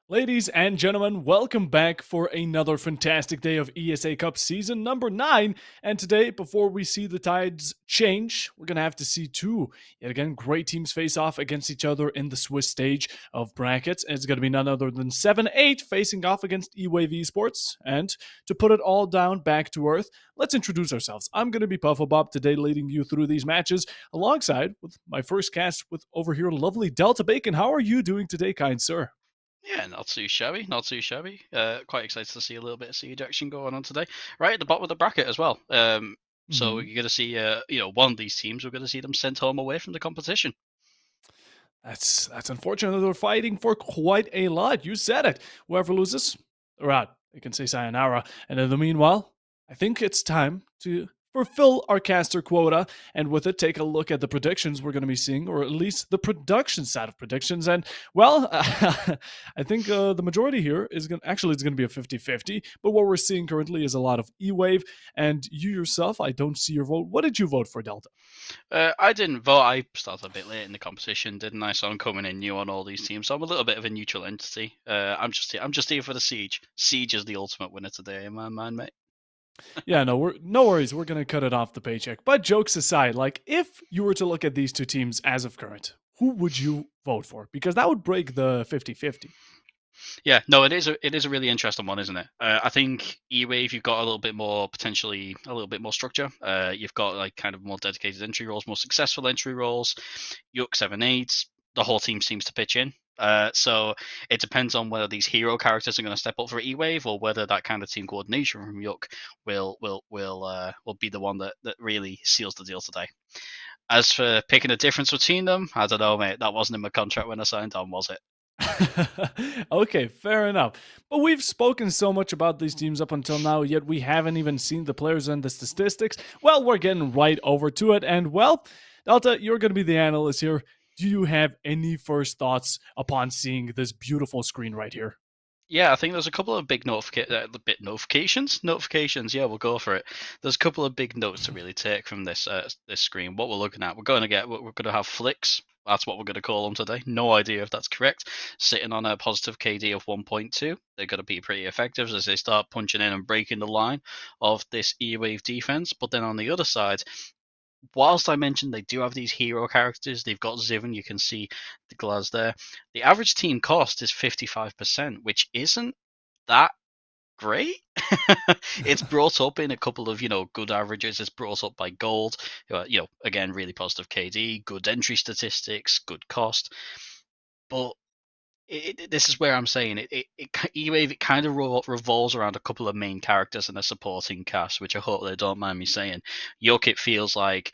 Ladies and gentlemen, welcome back for another fantastic day of ESA Cup season number 9. And today, before we see the tides change, we're going to have to see two, yet again, great teams face off against each other in the Swiss stage of brackets. And it's going to be none other than 7-8 facing off against EWAVE Esports. And to put it all down back to earth, let's introduce ourselves. I'm going to be Puffle Bob today, leading you through these matches alongside with my first cast with over here, lovely Delta Bacon. How are you doing today, kind sir? Yeah, not too shabby, not too shabby. Quite excited to see a little bit of siege action going on today, right at the bottom of the bracket as well. So Mhm. you're going to see, one of these teams. We're going to see them sent home away from the competition. That's unfortunate. They're fighting for quite a lot. You said it. Whoever loses, they're out. You can say sayonara. And in the meanwhile, I think it's time to fulfill our caster quota, and with it, take a look at the predictions we're going to be seeing, or at least the production side of predictions. And well, I think the majority here is going actually it's going to be a 50-50. But what we're seeing currently is a lot of E-Wave, and you yourself, I don't see your vote. What did you vote for, Delta? I didn't vote. I started a bit late in the competition, didn't I? So I'm coming in new on all these teams. So I'm a little bit of a neutral entity. I'm just here for the siege. Siege is the ultimate winner today in my mind, mate. Yeah, no worries. We're gonna cut it off the paycheck. But jokes aside, like if you were to look at these two teams as of current, who would you vote for? Because that would break the 50-50. Yeah, no, it is a really interesting one, isn't it? I think E-Wave, you've got a little bit more potentially a little bit more structure. You've got like kind of more dedicated entry roles, more successful entry roles. YuQ 7-8, the whole team seems to pitch in. So it depends on whether these hero characters are going to step up for E-Wave or whether that kind of team coordination from YuQ will be the one that really seals the deal today. As for picking a difference between them, I don't know, mate. That wasn't in my contract when I signed on, was it? Okay, fair enough. But we've spoken so much about these teams up until now, yet we haven't even seen the players and the statistics. Well, we're getting right over to it. And well, Delta, you're going to be the analyst here. Do you have any first thoughts upon seeing this beautiful screen right here? Yeah, I think there's a couple of big notifications. Notifications, yeah, we'll go for it. There's a couple of big notes to really take from this screen. What we're looking at, we're going to have flicks. That's what we're going to call them today. No idea if that's correct. Sitting on a positive KD of 1.2, they're going to be pretty effective as they start punching in and breaking the line of this E-Wave defense. But then on the other side, whilst I mentioned they do have these hero characters, they've got Ziven, you can see the glass there. The average team cost is 55%, which isn't that great. It's brought up in a couple of good averages. It's brought up by gold. Again, really positive KD, good entry statistics, good cost. But this is where I'm saying E-Wave, it kind of revolves around a couple of main characters and a supporting cast, which I hope they don't mind me saying. YuQ, it feels like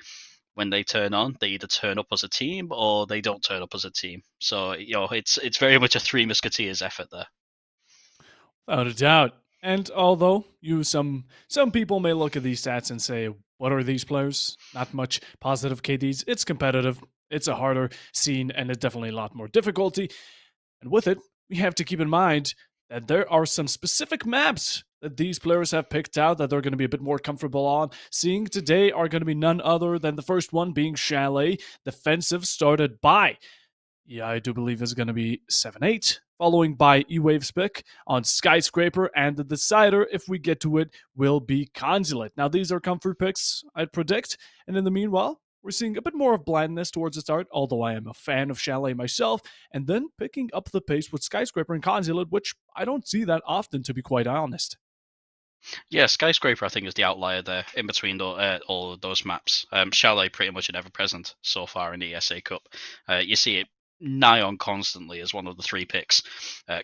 when they turn on, they either turn up as a team or they don't turn up as a team. So it's very much a Three Musketeers effort there. Without a doubt. And although some people may look at these stats and say, "What are these players? Not much positive KDs." It's competitive. It's a harder scene, and it's definitely a lot more difficulty. And with it, we have to keep in mind that there are some specific maps that these players have picked out that they're going to be a bit more comfortable on. Seeing today are going to be none other than the first one being Chalet, defensive, started by, yeah, I do believe is going to be 7-8, following by E-Wave's pick on Skyscraper, and the decider, if we get to it, will be Consulate. Now, these are comfort picks, I'd predict, and in the meanwhile, we're seeing a bit more of blindness towards the start, although I am a fan of Chalet myself, and then picking up the pace with Skyscraper and Consulate, which I don't see that often, to be quite honest. Yeah, Skyscraper I think is the outlier there in between all of those maps. Chalet pretty much an ever present so far in the ESA Cup. You see it nigh on constantly as one of the three picks.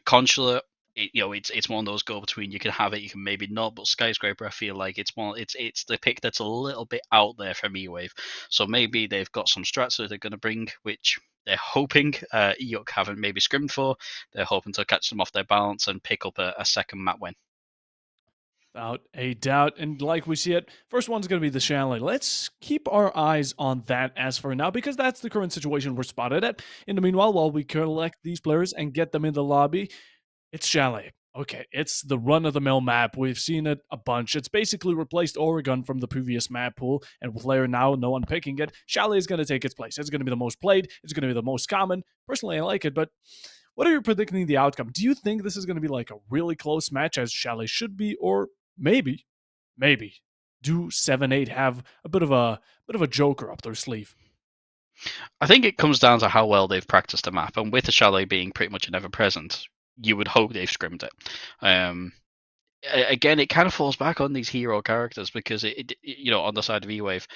Consular, it's one of those go between. You can have it, you can maybe not. But Skyscraper, I feel like it's the pick that's a little bit out there from E-Wave. So maybe they've got some strats that they're going to bring, which they're hoping YuQ haven't maybe scrimmed for. They're hoping to catch them off their balance and pick up a second map win. Without a doubt. And like we see it, first one's going to be the Chalet. Let's keep our eyes on that as for now, because that's the current situation we're spotted at. In the meanwhile, while we collect these players and get them in the lobby, it's Chalet. Okay, it's the run of the mill map. We've seen it a bunch. It's basically replaced Oregon from the previous map pool, and with Layer now, no one picking it. Chalet is going to take its place. It's going to be the most played, it's going to be the most common. Personally, I like it, but What are you predicting the outcome? Do you think this is going to be like a really close match as Chalet should be, or maybe do 7-8 have a bit of a joker up their sleeve? I think it comes down to how well they've practiced the map, and with the chalet being pretty much an ever present, you would hope they've scrimmed it. Um, Again, it kind of falls back on these hero characters because on the side of E-Wave,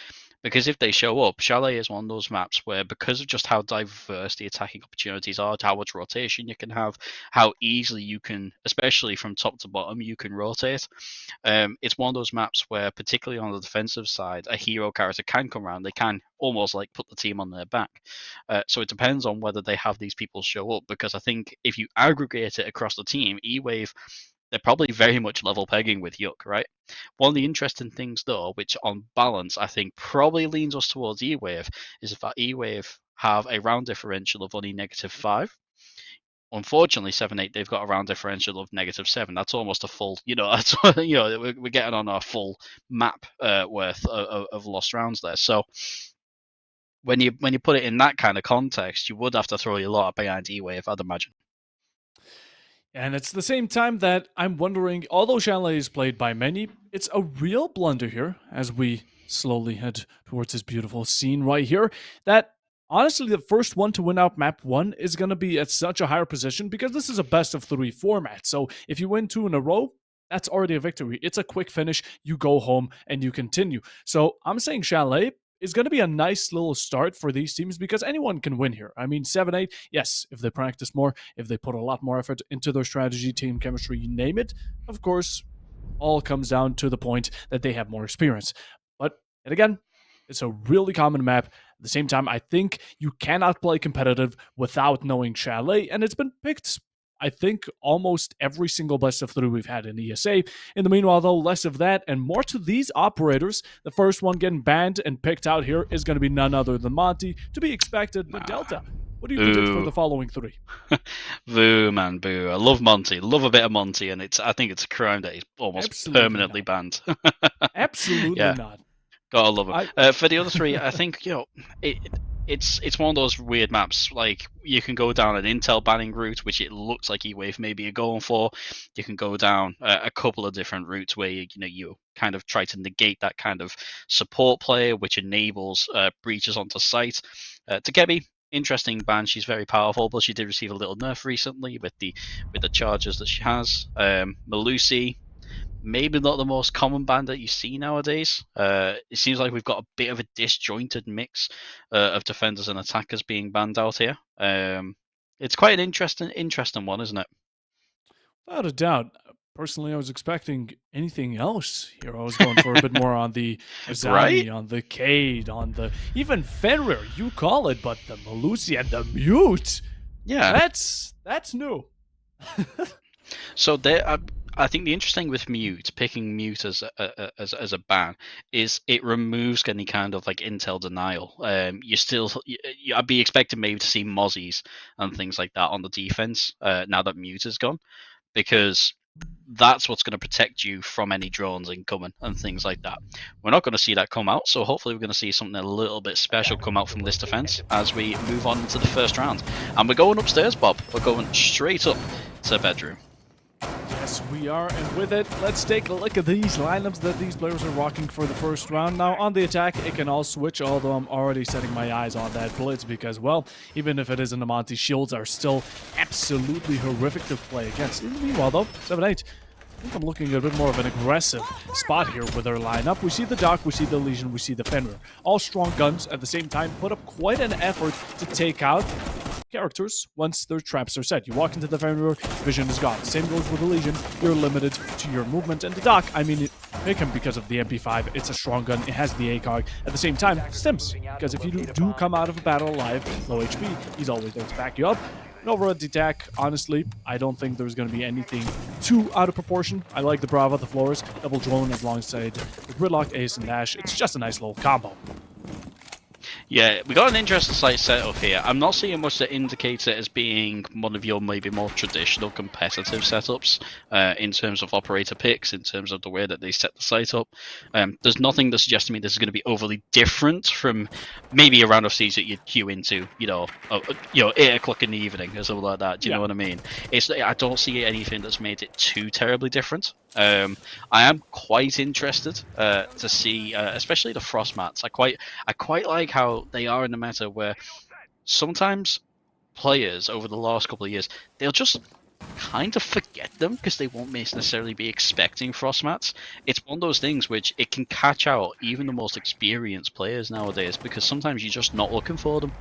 because if they show up, Chalet is one of those maps where, because of just how diverse the attacking opportunities are, how much rotation you can have, how easily you can, especially from top to bottom, you can rotate. It's one of those maps where, particularly on the defensive side, a hero character can come around. They can almost like put the team on their back. So it depends on whether they have these people show up, because I think if you aggregate it across the team, E-Wave, they're probably very much level pegging with YuQ, right? One of the interesting things, though, which on balance I think probably leans us towards E-Wave, is that E-Wave have a round differential of only -5. Unfortunately, 7-8, they've got a round differential of -7. That's almost a full, that's, we're getting on our full map worth of lost rounds there. So when you put it in that kind of context, you would have to throw your lot behind E-Wave, I'd imagine. And it's the same time that I'm wondering, although Chalet is played by many, it's a real blunder here as we slowly head towards this beautiful scene right here. That honestly, the first one to win out map 1 is going to be at such a higher position because this is a best of 3 format. So if you win 2 in a row, that's already a victory. It's a quick finish. You go home and you continue. So I'm saying Chalet is going to be a nice little start for these teams because anyone can win here. I mean, 7-8, yes, if they practice more, if they put a lot more effort into their strategy, team chemistry, you name it, of course, all comes down to the point that they have more experience. But, and again, it's a really common map. At the same time, I think you cannot play competitive without knowing Chalet, and it's been picked, I think, almost every single best of 3 we've had in ESA. In the meanwhile, though, less of that and more to these operators. The first one getting banned and picked out here is going to be none other than Monty, to be expected. But Delta, what do you predict for Boo. the following 3? Boo, man, boo. I love Monty. Love a bit of Monty, and I think it's a crime that he's almost Absolutely permanently not. banned. Absolutely Yeah, not. gotta love him. I For the other 3, I think it's one of those weird maps. Like, you can go down an intel banning route, which it looks like E-Wave maybe are going for. You can go down a couple of different routes where you kind of try to negate that kind of support player, which enables breaches onto site. Takebi, interesting ban. She's very powerful, but she did receive a little nerf recently with the charges that she has. Malusi, maybe not the most common band that you see nowadays. It seems like we've got a bit of a disjointed mix of defenders and attackers being banned out here. It's quite an interesting one, isn't it? Without a doubt. Personally, I was expecting anything else here. I was going for a bit more on the Right? Azami, on the Cade, on the even Fenrir, you call it, but the Malusi and the Mute. Yeah. That's new. So there, I think the interesting with Mute, picking Mute as a ban, is it removes any kind of like intel denial. I'd be expecting maybe to see Mozzies and things like that on the defense now that Mute is gone, because that's what's going to protect you from any drones incoming and things like that. We're not going to see that come out, so hopefully we're going to see something a little bit special come out from this defense as we move on into the first round. And we're going upstairs, Bob. We're going straight up to the bedroom. Yes, we are, and with it, let's take a look at these lineups that these players are rocking for the first round. Now, on the attack, it can all switch, although I'm already setting my eyes on that Blitz because, well, even if it isn't a Monty, shields are still absolutely horrific to play against. Meanwhile, though, 7-8, I think I'm looking at a bit more of an aggressive spot here with our lineup. We see the Doc, we see the Legion, we see the Fenrir. All strong guns at the same time, put up quite an effort to take out characters once their traps are set. You walk into the Fenrir, vision is gone. Same goes with the Legion, you're limited to your movement. And the Doc, I mean, pick him because of the MP5, it's a strong gun, it has the ACOG. At the same time, stims, because if you do come out of a battle alive, low HP, he's always there to back you up. And over at the attack, honestly, I don't think there's going to be anything too out of proportion. I like the Brava, the Floors, double drone alongside the Gridlock, Ace, and Dash. It's just a nice little combo. Yeah, we got an interesting site setup here. I'm not seeing much that indicates it as being one of your maybe more traditional competitive setups in terms of operator picks, in terms of the way that they set the site up. There's nothing that suggests to me this is going to be overly different from maybe a round of siege that you'd queue into, 8 o'clock in the evening or something like that. Do you Yeah. know what I mean? I don't see anything that's made it too terribly different. I am quite interested to see, especially the frost mats. I quite like how they are in the meta where sometimes players over the last couple of years they'll just kind of forget them because they won't necessarily be expecting frost mats. It's one of those things which it can catch out even the most experienced players nowadays because sometimes you're just not looking for them.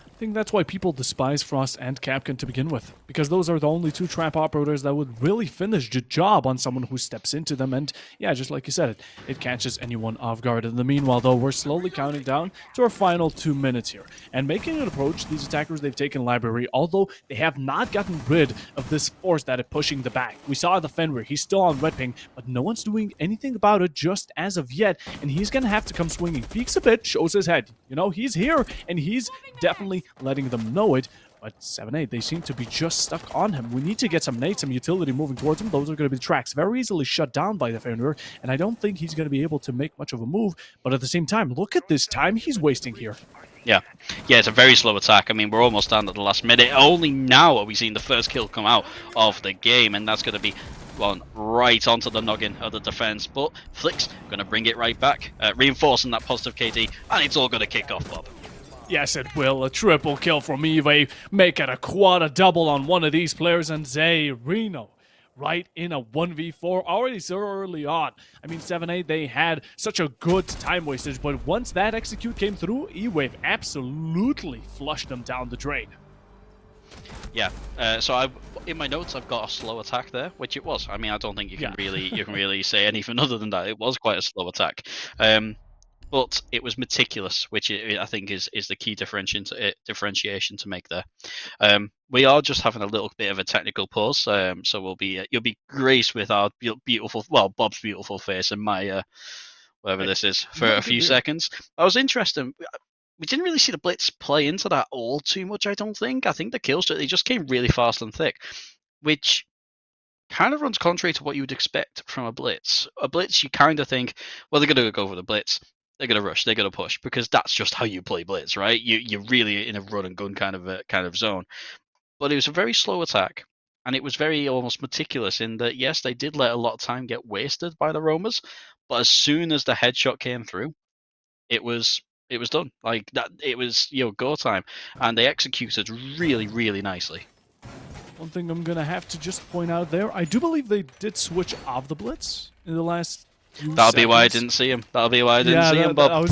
I think that's why people despise Frost and Capcan to begin with, because those are the only two trap operators that would really finish the job on someone who steps into them, and yeah, just like you said, it catches anyone off guard. In the meanwhile, though, we're slowly counting down to our final 2 minutes here, and making an approach, these attackers, they've taken Library, although they have not gotten rid of this force that is pushing the back. We saw the Fenrir, he's still on red ping, but no one's doing anything about it just as of yet, and he's gonna have to come swinging. Peeks a bit, shows his head. You know, he's here, and he's definitely letting them know it. But 7-8, they seem to be just stuck on him. We need to get some nades, some utility moving towards him. Those are going to be the tracks. Very easily shut down by the Fenrir, and I don't think he's going to be able to make much of a move. But at the same time, look at this time he's wasting here. Yeah, it's a very slow attack. I mean, we're almost down at the last minute. Only now are we seeing the first kill come out of the game, and that's going to be one right onto the noggin of the defense. But Flick's going to bring it right back, reinforcing that positive KD, and it's all going to kick off, Bob. Yes, it will. A triple kill from EWAVE, make it a quad, a double on one of these players, and Zay Reno right in a 1v4 already so early on. I mean, 7-8, they had such a good time wastage, but once that execute came through, EWAVE absolutely flushed them down the drain. Yeah, in my notes I've got a slow attack there, which it was. I mean, I don't think you can really say anything other than that. It was quite a slow attack. But it was meticulous, which I think is the key differentiation to make there. We are just having a little bit of a technical pause, so you'll be graced with our beautiful, well, Bob's beautiful face and my whatever this is for a few seconds. I was interested. We didn't really see the blitz play into that all too much. I don't think. I think the kills they just came really fast and thick, which kind of runs contrary to what you would expect from a blitz. A blitz, you kind of think, well, they're going to go for the blitz, they're going to rush, they're going to push, because that's just how you play blitz, right? You're really in a run and gun kind of zone. But it was a very slow attack, and it was very almost meticulous in that yes, they did let a lot of time get wasted by the roamers, but as soon as the headshot came through, it was done. Like that, it was go time, and they executed really nicely. One thing I'm going to have to just point out there, I do believe they did switch off the blitz in the last few That'll seconds. be why I didn't see him. That'll be why I didn't see him, Bob.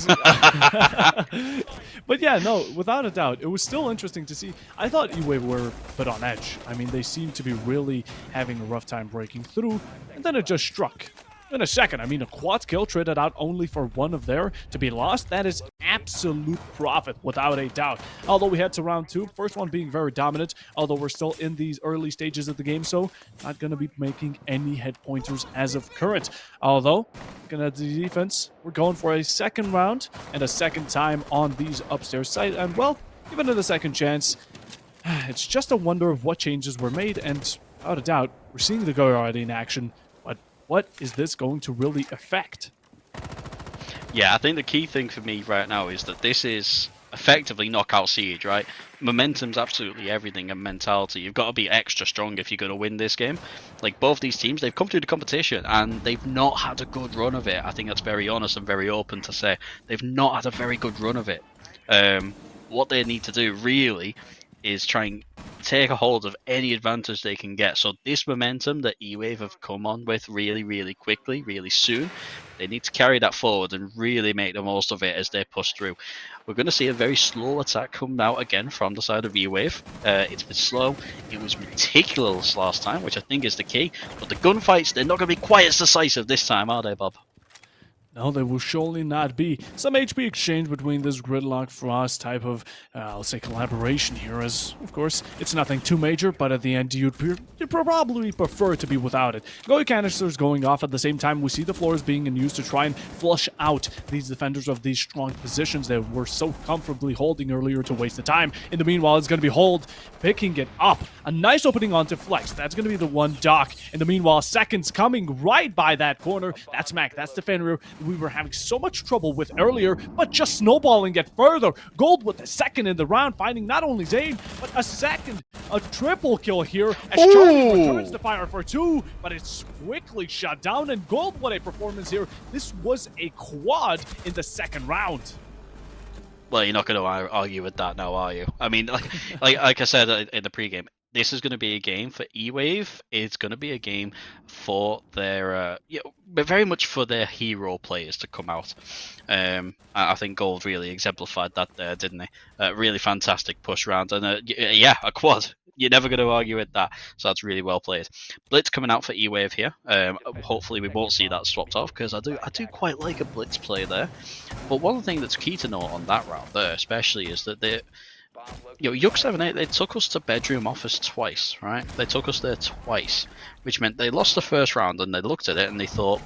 But yeah, no, without a doubt, it was still interesting to see. I thought EWAVE were a bit on edge. I mean, they seemed to be really having a rough time breaking through, and then it just struck. In a second, I mean, a quad kill traded out only for one of there to be lost. That is absolute profit, without a doubt. Although we head to round 2, first one being very dominant, although we're still in these early stages of the game, so not going to be making any head pointers as of current. Although, looking at the defense, we're going for a second round and a second time on these upstairs site, and well, given it a second chance, it's just a wonder of what changes were made, and without a doubt, we're seeing the go already in action. What is this going to really affect? Yeah, I think the key thing for me right now is that this is effectively knockout siege, right? Momentum's absolutely everything, and mentality. You've got to be extra strong if you're going to win this game. Like, both these teams, they've come through the competition and they've not had a good run of it. I think that's very honest and very open to say. They've not had a very good run of it. What they need to do really is try and take a hold of any advantage they can get. So this momentum that EWAVE have come on with really quickly, really soon, they need to carry that forward and really make the most of it as they push through. We're going to see a very slow attack come out again from the side of EWAVE. It's been slow. It was meticulous last time, which I think is the key. But the gunfights, they're not going to be quite as decisive this time, are they, Bob? No, there will surely not be some HP exchange between this Gridlock Frost type of, I'll say, collaboration here, as, of course, it's nothing too major, but at the end, you'd probably prefer to be without it. Goy canisters going off at the same time. We see the floors being used to try and flush out these defenders of these strong positions that were so comfortably holding earlier to waste the time. In the meanwhile, it's going to be Hold picking it up. A nice opening onto Flex. That's going to be the one dock. In the meanwhile, Seconds coming right by that corner. That's Mac. That's the Fenrir we were having so much trouble with earlier, but just snowballing it further. Gold with the second in the round, finding not only Zane, but a triple kill here as Charlie returns the fire for 2, but it's quickly shut down, and Gold, what a performance here. This was a quad in the second round. Well, you're not going to argue with that now, are you? I mean, like I said in the pregame, this is going to be a game for EWAVE. It's going to be a game for their, but very much for their hero players to come out. I think Gold really exemplified that there, didn't he? Really fantastic push round, and yeah, a quad. You're never going to argue with that. So that's really well played. Blitz coming out for EWAVE here. Hopefully we won't see that swapped off, because I do quite like a Blitz play there. But one thing that's key to note on that round there, especially, is that YuQ 7-8, they took us to bedroom office twice, right? They took us there twice, which meant they lost the first round, and they looked at it and they thought,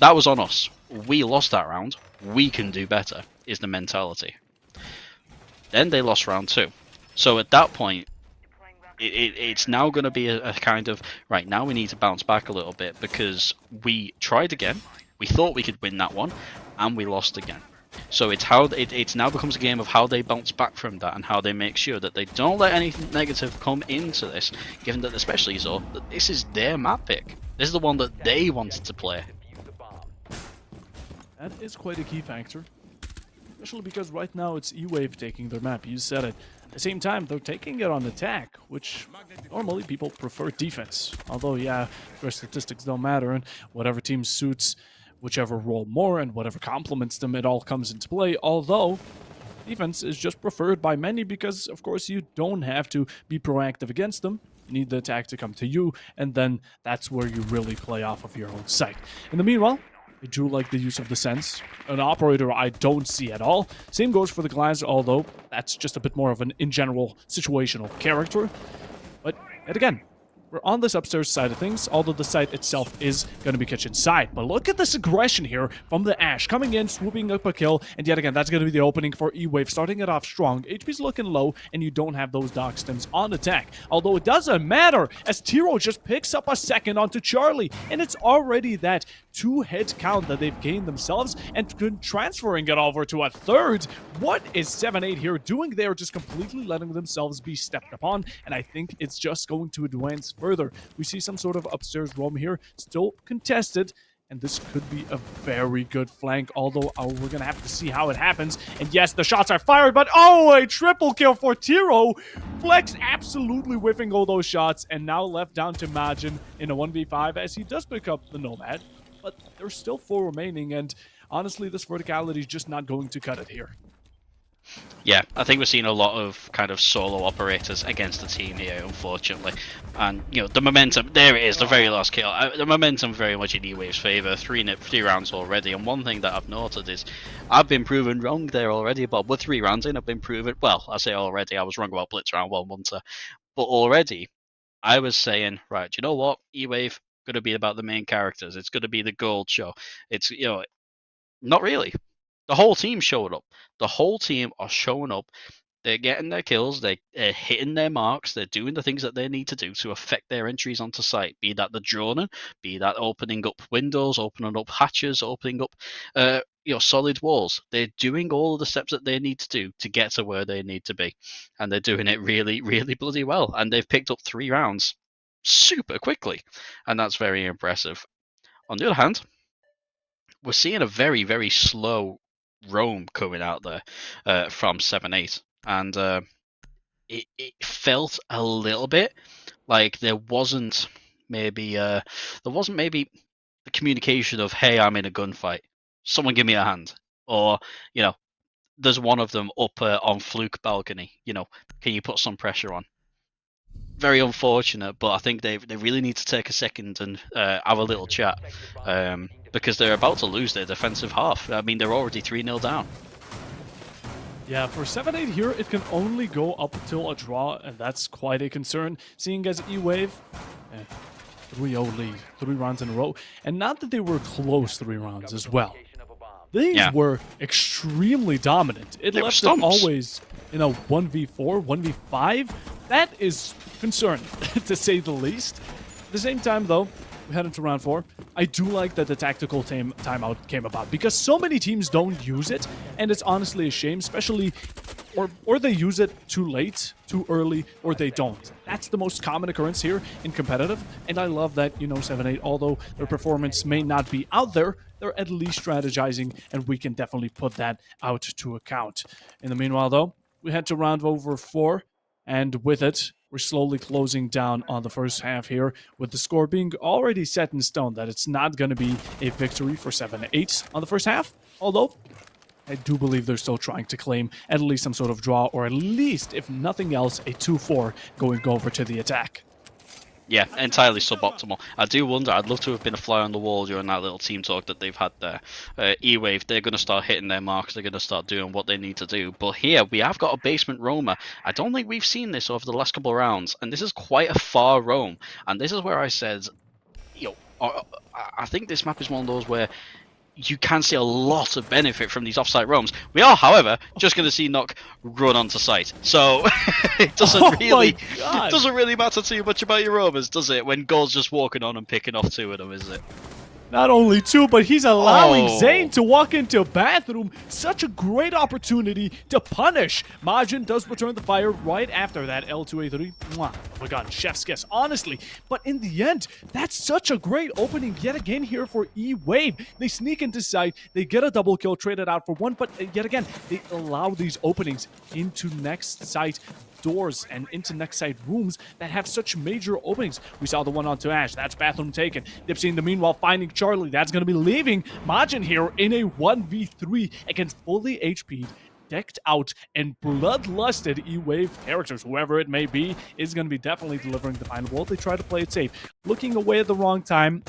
that was on us. We lost that round. We can do better, is the mentality. Then they lost round 2. So at that point, it's now going to be a kind of, right, now we need to bounce back a little bit, because we tried again, we thought we could win that one, and we lost again. So it's now becomes a game of how they bounce back from that, and how they make sure that they don't let anything negative come into this, given that, especially so, that this is their map pick. This is the one that they wanted to play. That is quite a key factor, especially because right now it's EWAVE taking their map. You said it. At the same time, they're taking it on attack, which normally people prefer defense. Although, yeah, their statistics don't matter, and whatever team suits whichever role more and whatever complements them, it all comes into play. Although, defense is just preferred by many because, of course, you don't have to be proactive against them. You need the attack to come to you, and then that's where you really play off of your own site. In the meanwhile, I do like the use of the sense. An operator I don't see at all. Same goes for the glass, although that's just a bit more of an, in general, situational character. But, yet again, we're on this upstairs side of things, although the site itself is going to be kitchen side. But look at this aggression here from the Ashe, coming in, swooping up a kill, and yet again, that's going to be the opening for EWAVE, starting it off strong. HP's looking low, and you don't have those dock stims on attack. Although it doesn't matter, as Tiro just picks up a second onto Charlie, and it's already that 2-hit count that they've gained themselves, and transferring it over to a third. What is 7-8 here doing? They are just completely letting themselves be stepped upon, and I think it's just going to advance further. We see some sort of upstairs roam here, still contested, and this could be a very good flank, although we're going to have to see how it happens. And yes, the shots are fired, but oh, a triple kill for Tiro. Flex absolutely whiffing all those shots, and now left down to Majin in a 1v5 as he does pick up the Nomad. But there's still 4 remaining, and honestly, this verticality is just not going to cut it here. Yeah, I think we're seeing a lot of kind of solo operators against the team here, unfortunately. And, the momentum, there it is, the very last kill. The momentum very much in EWAVE's favour, 3 rounds already. And one thing that I've noted is, I've been proven wrong there already, but with 3 rounds in, I've been proven, well, I say already, I was wrong about Blitz round 1, wasn't I? But already, I was saying, right, you know what, EWAVE, going to be about the main characters. It's going to be the gold show. It's, not really. The whole team showed up. The whole team are showing up. They're getting their kills. They're hitting their marks. They're doing the things that they need to do to affect their entries onto site. Be that the droning, be that opening up windows, opening up hatches, opening up, solid walls. They're doing all of the steps that they need to do to get to where they need to be, and they're doing it really, really bloody well. And they've picked up 3 rounds super quickly, and that's very impressive. On the other hand, we're seeing a very, very slow roam coming out there from 7-8, and it felt a little bit like there wasn't maybe the communication of, hey, I'm in a gunfight, someone give me a hand, or there's one of them up on Fluke balcony, can you put some pressure on? very unfortunate, but I think they really need to take a second and have a little chat, because they're about to lose their defensive half. I mean, they're already 3-0 down. Yeah, for 7-8 here, it can only go up till a draw, and that's quite a concern, seeing as EWAVE, 3-0 lead, 3 rounds in a row, and not that they were close 3 rounds as well. These Yeah, were extremely dominant. It they were left it stumps. always in a 1v4, 1v5. That is concerning, to say the least. At the same time, though, we head into round 4. I do like that the tactical timeout came about because so many teams don't use it, and it's honestly a shame, especially or they use it too late, too early, or they don't. That's the most common occurrence here in competitive, and I love that, 7-8, although their performance may not be out there, they're at least strategizing, and we can definitely put that out to account. In the meanwhile, though, we head to round over 4, and with it, we're slowly closing down on the first half here, with the score being already set in stone that it's not going to be a victory for 7-8 on the first half, although I do believe they're still trying to claim at least some sort of draw, or at least, if nothing else, a 2-4 going over to the attack. Yeah, entirely suboptimal. I do wonder, I'd love to have been a fly on the wall during that little team talk that they've had there. EWAVE, they're going to start hitting their marks, they're going to start doing what they need to do. But here, we have got a basement roamer. I don't think we've seen this over the last couple of rounds, and this is quite a far roam. And this is where I said, I think this map is one of those where you can see a lot of benefit from these offsite roams. We are, however, just going to see Nock run onto site. So it doesn't really matter too much about your roamers, does it? When Gold's just walking on and picking off 2 of them, is it? Not only 2, but he's allowing Zayn to walk into a bathroom. Such a great opportunity to punish. Majin does return the fire right after that L2A3. Mwah. Oh my god, chef's kiss, honestly. But in the end, that's such a great opening yet again here for EWAVE. They sneak into site, they get a double kill, traded out for 1, but yet again, they allow these openings into next site doors and into next site rooms that have such major openings. We saw the one onto Ash. That's bathroom taken. Dipsy in the meanwhile finding Charlie. That's going to be leaving Majin here in a 1v3 against fully HP'd, decked out, and bloodlusted EWAVE characters. Whoever it may be is going to be definitely delivering the final blow. They try to play it safe. Looking away at the wrong time,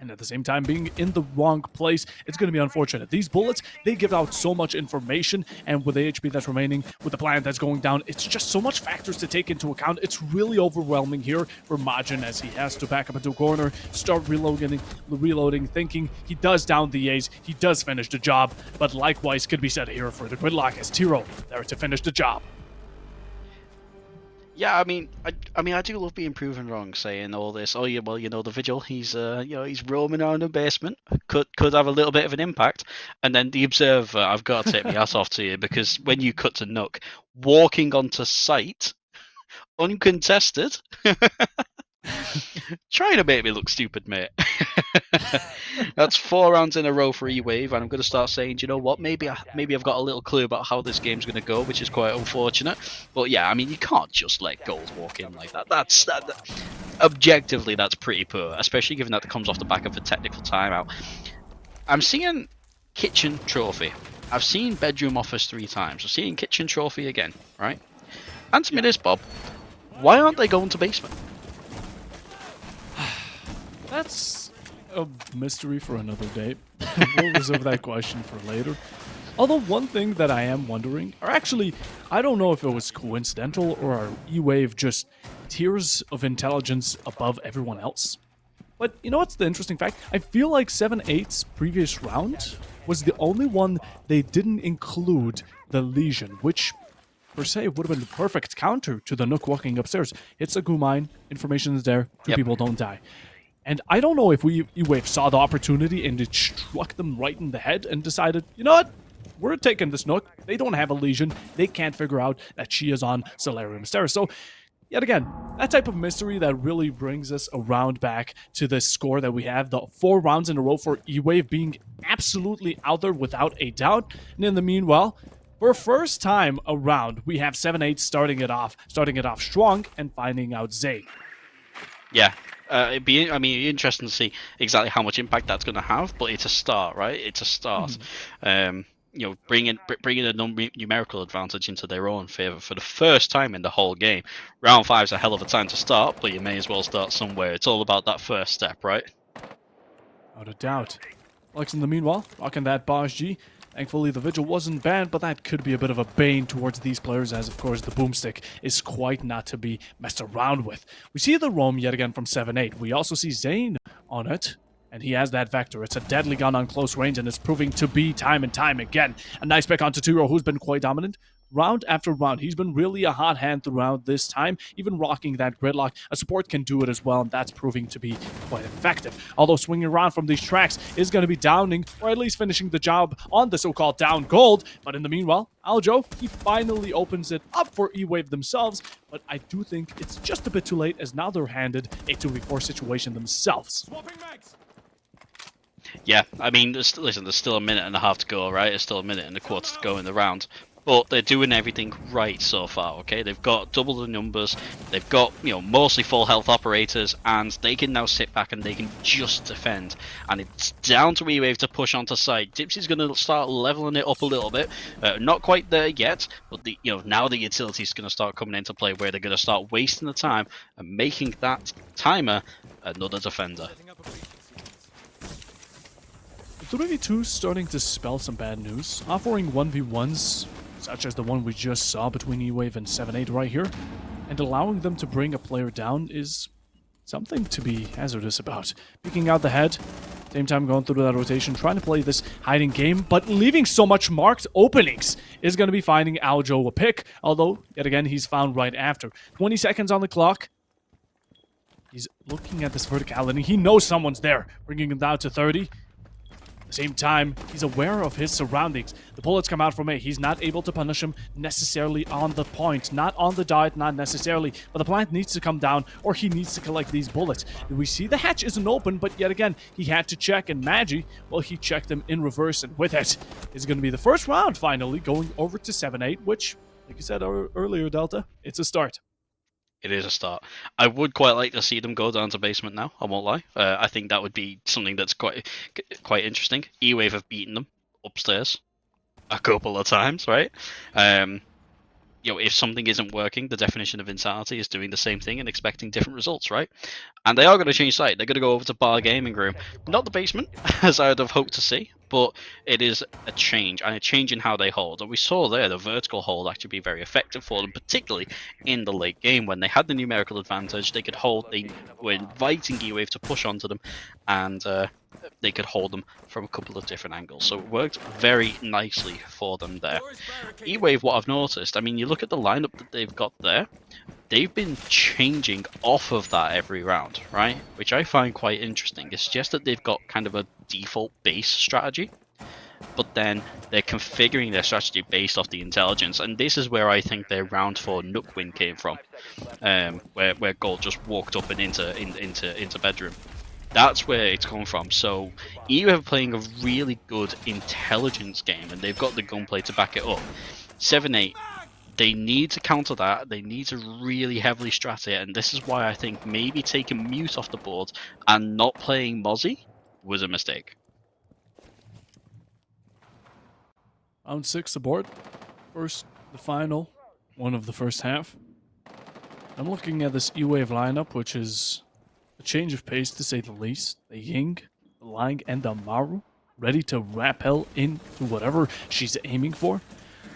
and at the same time being in the wrong place, it's going to be unfortunate. These bullets, they give out so much information, and with the HP that's remaining, with the plant that's going down, it's just so much factors to take into account. It's really overwhelming here for Majin as he has to back up into a corner, start reloading, thinking he does down the A's, he does finish the job, but likewise could be said here for the Gridlock as Tiro there to finish the job. Yeah, I mean, I do love being proven wrong, saying all this. Oh yeah, well, the Vigil, he's he's roaming around the basement, could have a little bit of an impact, and then the Observer. I've got to take my hat off to you, because when you cut to Nook walking onto site, uncontested, trying to make me look stupid, mate. That's 4 rounds in a row for EWAVE, and I'm going to start saying, do you know what? Maybe I've got a little clue about how this game's going to go, which is quite unfortunate. But yeah, I mean, you can't just let Gold walk in like that. Objectively, that's pretty poor, especially given that it comes off the back of a technical timeout. I'm seeing Kitchen Trophy. I've seen Bedroom Office 3 times. I'm seeing Kitchen Trophy again, right? Answer me this, Bob. Why aren't they going to basement? That's a mystery for another day. We'll reserve that question for later. Although one thing that I am wondering, or actually, I don't know if it was coincidental or are EWAVE just tiers of intelligence above everyone else. But you know what's the interesting fact? I feel like 7-8's previous round was the only one they didn't include the Legion, which per se would have been the perfect counter to the Nook walking upstairs. It's a goo mine, information is there, 2 people don't die. And I don't know if EWAVE saw the opportunity and it struck them right in the head and decided, you know what? We're taking this Nook. They don't have a Legion. They can't figure out that she is on Solarium Stairs. So, yet again, that type of mystery that really brings us around back to this score that we have. The 4 rounds in a row for EWAVE being absolutely out there without a doubt. And in the meanwhile, for first time around, we have 7-8 starting it off strong and finding out Zayn. Yeah, it'd be interesting to see exactly how much impact that's going to have, but it's a start, right? It's a start. bringing a numerical advantage into their own favor for the first time in the whole game. Round 5 is a hell of a time to start, but you may as well start somewhere. It's all about that first step, right? Without a doubt. Flex in the meanwhile, rocking that Boss G. Thankfully, the Vigil wasn't banned, but that could be a bit of a bane towards these players, as of course the Boomstick is quite not to be messed around with. We see the roam yet again from 7-8. We also see Zane on it, and he has that Vector. It's a deadly gun on close range, and it's proving to be time and time again. A nice pick onto Turo, who's been quite dominant. Round after round, he's been really a hot hand throughout this time, even rocking that gridlock. A support can do it as well, and that's proving to be quite effective. Although swinging around from these tracks is going to be downing, or at least finishing the job on the so-called down gold. But in the meanwhile, Aljo, he finally opens it up for EWAVE themselves, but I do think it's just a bit too late, as now they're handed a 2v4 situation themselves. Yeah, I mean, there's still a minute and a half to go, right? There's still a minute and a quarter to go in the round. But they're doing everything right so far, okay? They've got double the numbers, they've got, mostly full health operators, and they can now sit back and they can just defend. And it's down to EWAVE to push onto side. Dipsy's going to start leveling it up a little bit. Not quite there yet, but now the utility's going to start coming into play, where they're going to start wasting the time and making that timer another defender. The 3v2 starting to spell some bad news, offering 1v1s, such as the one we just saw between EWAVE and 7-8 right here, and allowing them to bring a player down is something to be hazardous about. Peeking out the head, same time going through that rotation, trying to play this hiding game, but leaving so much marked openings is going to be finding Aljo a pick, although, yet again, he's found right after. 20 seconds on the clock. He's looking at this verticality. He knows someone's there, bringing him down to 30. At the same time, he's aware of his surroundings. The bullets come out from A. He's not able to punish him necessarily on the point. Not on the dot, not necessarily. But the plant needs to come down, or he needs to collect these bullets. We see the hatch isn't open, but yet again, he had to check. And Magi, well, he checked them in reverse. And with it, is going to be the first round, finally, going over to 7-8, which, like you said earlier, Delta, it's a start. It is a start. I would quite like to see them go down to basement now, I won't lie. I think that would be something that's quite interesting. EWAVE have beaten them upstairs a couple of times, right? If something isn't working, the definition of insanity is doing the same thing and expecting different results, right? And they are going to change site. They're going to go over to Bar Gaming Room. Not the basement, as I would have hoped to see, but it is a change, and a change in how they hold. And we saw there the vertical hold actually be very effective for them, particularly in the late game when they had the numerical advantage. They could hold, they were inviting EWAVE to push onto them, and they could hold them from a couple of different angles. So it worked very nicely for them there. EWAVE, what I've noticed, I mean, you look at the lineup that they've got there, they've been changing off of that every round, right? Which I find quite interesting. It's just that they've got kind of a default base strategy, but then they're configuring their strategy based off the intelligence. And this is where I think their round 4 Nook win came from, where Gold just walked up and into bedroom. That's where it's come from. So EU are playing a really good intelligence game, and they've got the gunplay to back it up. 7-8, they need to counter that. They need to really heavily strat it, and this is why I think maybe taking Mute off the board and not playing Mozzie was a mistake. Round 6 aboard. First, the final one of the first half. I'm looking at this EWAVE lineup, which is a change of pace to say the least. The Ying, the Lang, and the Maru ready to rappel into whatever she's aiming for.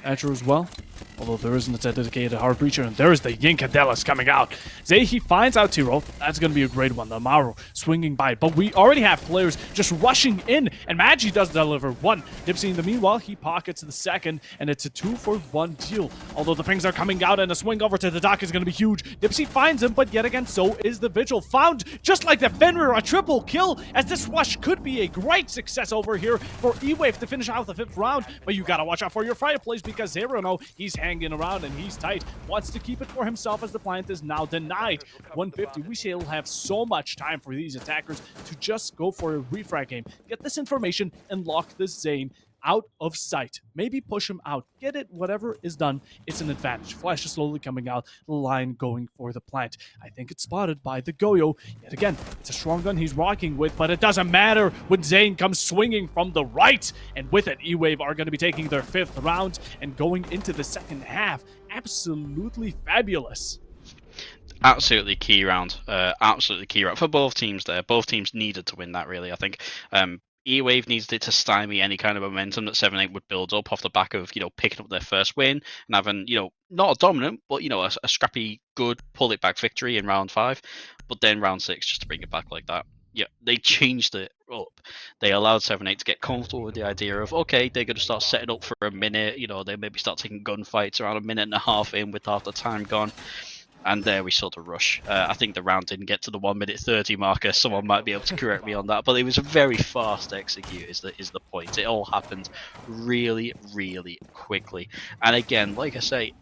Thatcher as well, although there isn't a dedicated hard breacher, and there is the Yinkadelis coming out. Zay, he finds out Tiro. That's going to be a great one. The Maru swinging by, but we already have players just rushing in, and Magi does deliver one. Dipsy in the meanwhile, he pockets the second, and it's a 2-for-1 deal. Although the pings are coming out, and a swing over to the dock is going to be huge. Dipsy finds him, but yet again, so is the Vigil. Found just like the Fenrir, a triple kill, as this rush could be a great success over here for EWAVE to finish out the 5th round. But you got to watch out for your fireplace, because Zerono, he's hanging around and he's tight. Wants to keep it for himself, as the plant is now denied. 150, we still have so much time for these attackers to just go for a refrag game. Get this information and lock this Zane out of sight. Maybe push him out. Get it, whatever is done, it's an advantage. Flash is slowly coming out, the line going for the plant. I think it's spotted by the Goyo. Yet again, it's a strong gun he's rocking with, but it doesn't matter when Zane comes swinging from the right. And with it, EWAVE are going to be taking their 5th round and going into the second half. Absolutely fabulous. Absolutely key round. Absolutely key round for both teams there. Both teams needed to win that, really. I think EWAVE needed it to stymie any kind of momentum that 7-8 would build up off the back of, picking up their first win and having, not a dominant, but, a scrappy, good, pull it back victory in round 5. But then round 6, just to bring it back like that. Yeah, they changed it up. They allowed 7-8 to get comfortable with the idea of, okay, they're going to start setting up for a minute. They maybe start taking gunfights around a minute and a half in with half the time gone. And there we saw the rush. I think the round didn't get to the 1:30 marker. Someone might be able to correct me on that, but it was a very fast execute. Is the point? It all happened really, really quickly. And again, like I say,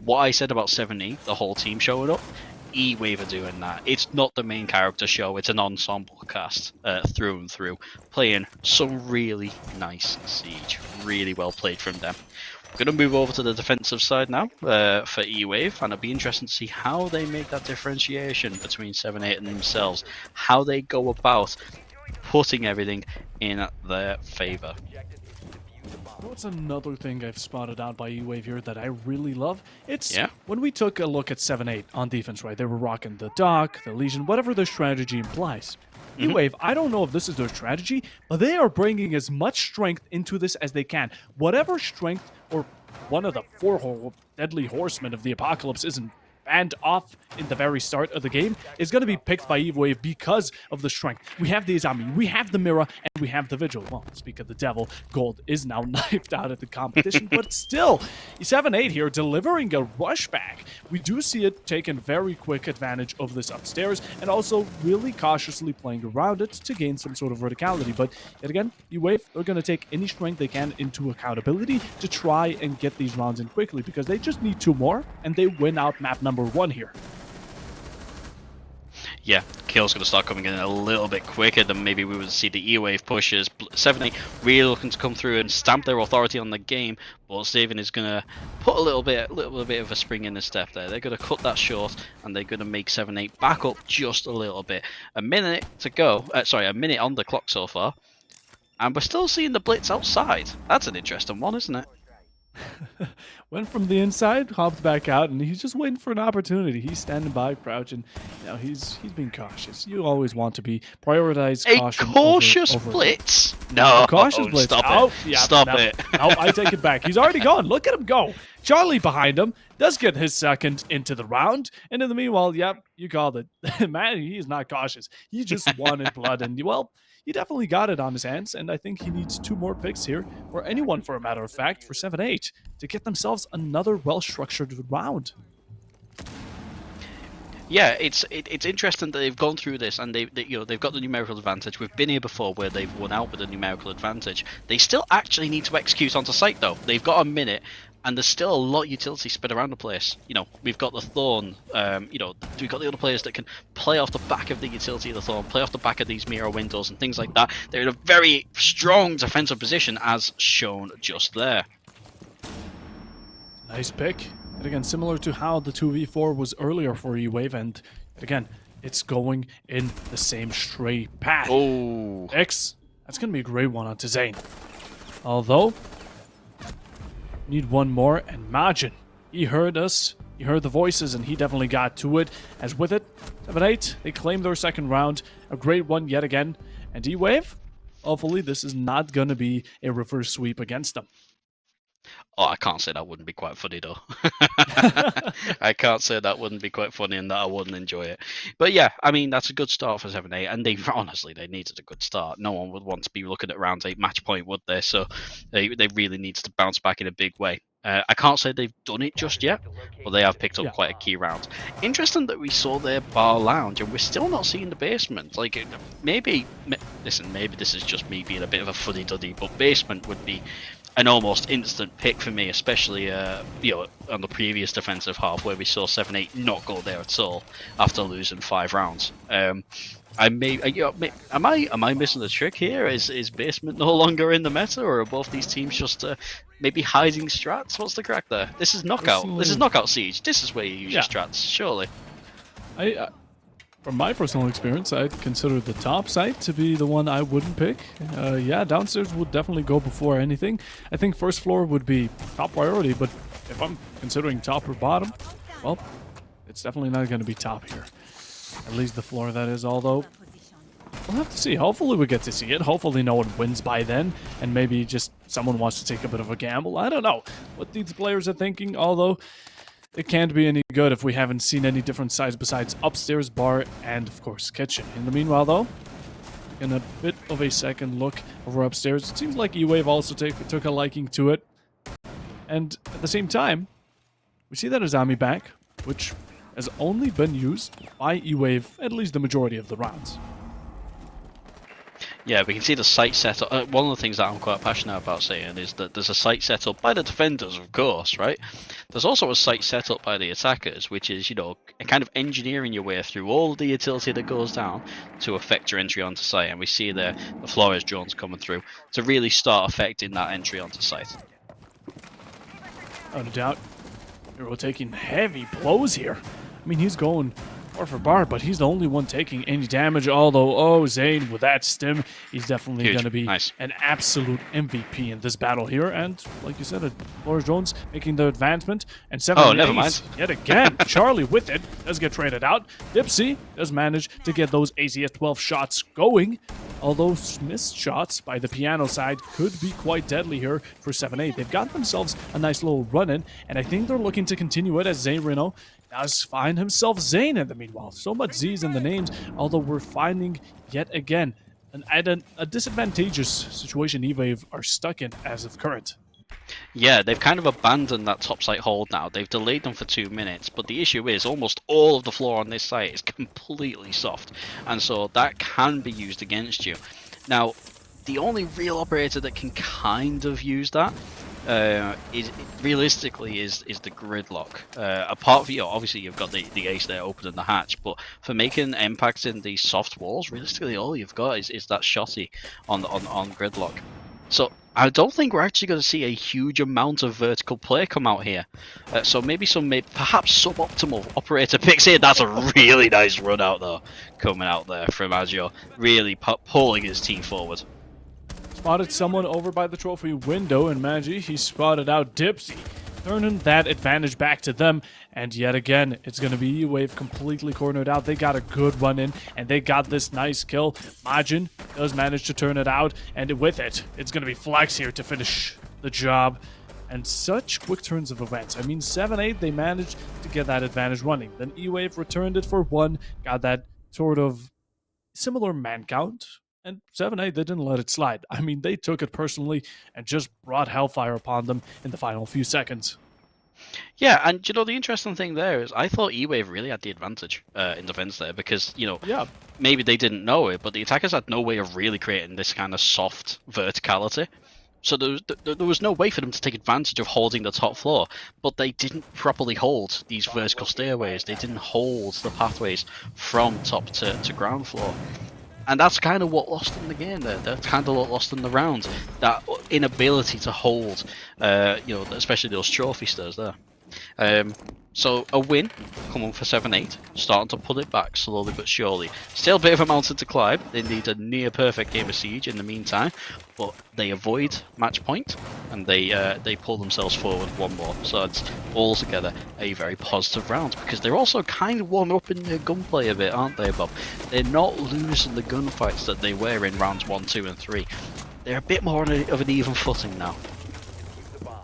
what I said about 7-8, the whole team showing up, EWAVE are doing that. It's not the main character show. It's an ensemble cast through and through, playing some really nice Siege. Really well played from them. We're going to move over to the defensive side now for EWAVE, and it'll be interesting to see how they make that differentiation between 7-8 and themselves, how they go about putting everything in their favour. What's another thing I've spotted out by EWAVE here that I really love? It's when we took a look at 7-8 on defense, right? They were rocking the Doc, the Legion, whatever their strategy implies. EWAVE, I don't know if this is their strategy, but they are bringing as much strength into this as they can. Whatever strength or one of the 4 deadly horsemen of the apocalypse isn't banned off in the very start of the game is going to be picked by EWAVE because of the strength. We have the Izami, we have the Mirror, and we have the Vigil. Well, speak of the devil, Gold is now knifed out of the competition, but still, 7-8 here delivering a rush back. We do see it taking very quick advantage of this upstairs and also really cautiously playing around it to gain some sort of verticality. But yet again, EWAVE, they're going to take any strength they can into accountability to try and get these rounds in quickly because they just need 2 more and they win out map number 1 here. Yeah, kills going to start coming in a little bit quicker than maybe we would see the EWAVE pushes. 7-8 really looking to come through and stamp their authority on the game, but Zaven is going to put a little bit of a spring in the step there. They're going to cut that short and they're going to make 7-8 back up just a little bit. A minute to go. A minute on the clock so far, and we're still seeing the blitz outside. That's an interesting one, isn't it? Went from the inside, hopped back out, and he's just waiting for an opportunity. He's standing by, crouching. He's being cautious. You always want to be prioritize caution. A cautious blitz? No, a cautious blitz. Stop it. Stop it. No, I take it back. He's already gone. Look at him go. Charlie behind him does get his second into the round, and in the meanwhile, yep, you called it. Man, he is not cautious. He just wanted blood, and well, he definitely got it on his hands, and I think he needs 2 more picks here, or anyone for a matter of fact, for 7-8, to get themselves another well-structured round. Yeah, it's interesting that they've gone through this and they've got the numerical advantage. We've been here before where they've won out with a numerical advantage. They still actually need to execute onto site though. They've got a minute. And there's still a lot of utility spread around the place. We've got the Thorn. We've got the other players that can play off the back of the utility of the Thorn, play off the back of these mirror windows and things like that. They're in a very strong defensive position, as shown just there. Nice pick. And again, similar to how the 2v4 was earlier for EWAVE, and again, it's going in the same straight path. Oh, X. That's going to be a great one onto Zane. Although, need 1 more, and Majin, he heard us, he heard the voices, and he definitely got to it. As with it, 7-8, they claim their second round, a great one yet again, and EWAVE, hopefully this is not going to be a reverse sweep against them. Oh, I can't say that wouldn't be quite funny though. I can't say that wouldn't be quite funny and that I wouldn't enjoy it. But yeah, I mean, that's a good start for 7-8, and they needed a good start. No one would want to be looking at round 8 match point, would they? So they really need to bounce back in a big way. I can't say they've done it just yet, but they have picked up quite a key round. Interesting that we saw their bar lounge and we're still not seeing the basement. Like, maybe this is just me being a bit of a fuddy-duddy, but basement would be an almost instant pick for me, especially on the previous defensive half where we saw 7-8 not go there at all after losing 5 rounds. I may, am I missing the trick here? Is basement no longer in the meta, or are both these teams just maybe hiding strats? What's the crack there? This is knockout. This is Personally, knockout siege. This is where you use your yeah. strats, surely. From my personal experience, I'd consider the top site to be the one I wouldn't pick. Yeah, downstairs would definitely go before anything. I think first floor would be top priority, but if I'm considering top or bottom, well, it's definitely not going to be top here. At least the floor, that is, although we'll have to see. Hopefully we get to see it. Hopefully no one wins by then, and maybe just someone wants to take a bit of a gamble. I don't know what these players are thinking, although it can't be any good if we haven't seen any different sides besides upstairs, bar, and of course kitchen. In the meanwhile, though, in a bit of a second look over upstairs, it seems like EWAVE also took a liking to it. And at the same time, we see that Azami back, which has only been used by EWAVE at least the majority of the rounds. Yeah, we can see the site set up. One of the things that I'm quite passionate about saying is that there's a site set up by the defenders, of course, right? There's also a site set up by the attackers, which is, kind of engineering your way through all of the utility that goes down to affect your entry onto site. And we see the Flores drones coming through to really start affecting that entry onto site. Without a doubt, Hero taking heavy blows here. I mean, he's going bar for bar, but he's the only one taking any damage, although, Zane, with that stim, he's definitely going to be an absolute MVP in this battle here. And, like you said, Flores Jones making the advancement, and 7 never mind. Yet again, Charlie with it, does get traded out. Dipsy does manage to get those ACS-12 shots going, although missed shots by the piano side could be quite deadly here for 7-8. They've got themselves a nice little run-in, and I think they're looking to continue it as Zane Reno does find himself Zane in the meanwhile. So much Z's in the names, although we're finding yet again a disadvantageous situation EWAVE are stuck in as of current. Yeah, they've kind of abandoned that top site hold now. They've delayed them for 2 minutes, but the issue is almost all of the floor on this site is completely soft, and so that can be used against you. Now, the only real operator that can kind of use that is realistically is the gridlock. Apart from, obviously you've got the ace there opening the hatch, but for making impacts in these soft walls, realistically all you've got is that shotty on gridlock. So I don't think we're actually going to see a huge amount of vertical play come out here. So maybe some perhaps suboptimal operator picks here. That's a really nice run out though, coming out there from Agio, really pulling his team forward. Spotted someone over by the trophy window, and Magi, he spotted out Dipsy, turning that advantage back to them. And yet again, it's going to be EWAVE completely cornered out. They got a good run in, and they got this nice kill. Majin does manage to turn it out, and with it, it's going to be Flex here to finish the job. And such quick turns of events. I mean, 7-8, they managed to get that advantage running. Then EWAVE returned it for 1, got that sort of similar man count. And 7-8, they didn't let it slide. I mean, they took it personally and just brought hellfire upon them in the final few seconds. Yeah, and the interesting thing there is I thought EWAVE really had the advantage in defense there because, maybe they didn't know it, but the attackers had no way of really creating this kind of soft verticality. So there was no way for them to take advantage of holding the top floor, but they didn't properly hold these vertical stairways. They didn't hold the pathways from top to ground floor. And that's kind of what lost them the game there. That's kind of what lost them the round. That inability to hold, especially those trophy stairs there. So a win coming for 7-8, starting to pull it back slowly but surely. Still a bit of a mountain to climb. They need a near perfect game of Siege in the meantime, but they avoid match point and they pull themselves forward one more. So it's altogether a very positive round because they're also kind of warming up in their gunplay a bit, aren't they, Bob? They're not losing the gunfights that they were in rounds 1, 2, and 3. They're a bit more of an even footing now.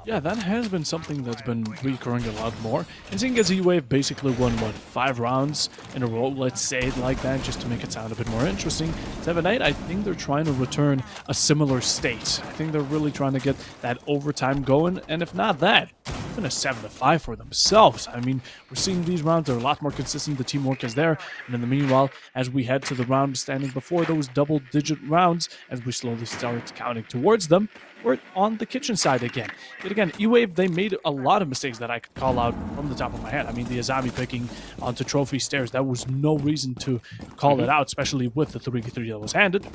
Yeah, that has been something that's been recurring a lot more. And seeing as EWAVE basically won, 5 rounds in a row, let's say it like that, just to make it sound a bit more interesting. 7-8, I think they're trying to return a similar state. I think they're really trying to get that overtime going, and if not that, even a 7-5 for themselves. I mean, we're seeing these rounds are a lot more consistent. The teamwork is there. And in the meanwhile, as we head to the round standing before those double-digit rounds, as we slowly start counting towards them, we're on the kitchen side again. Yet again, EWAVE, they made a lot of mistakes that I could call out from the top of my head. I mean, the Azami picking onto trophy stairs, that was no reason to call it out, especially with the 3v3 that was handed.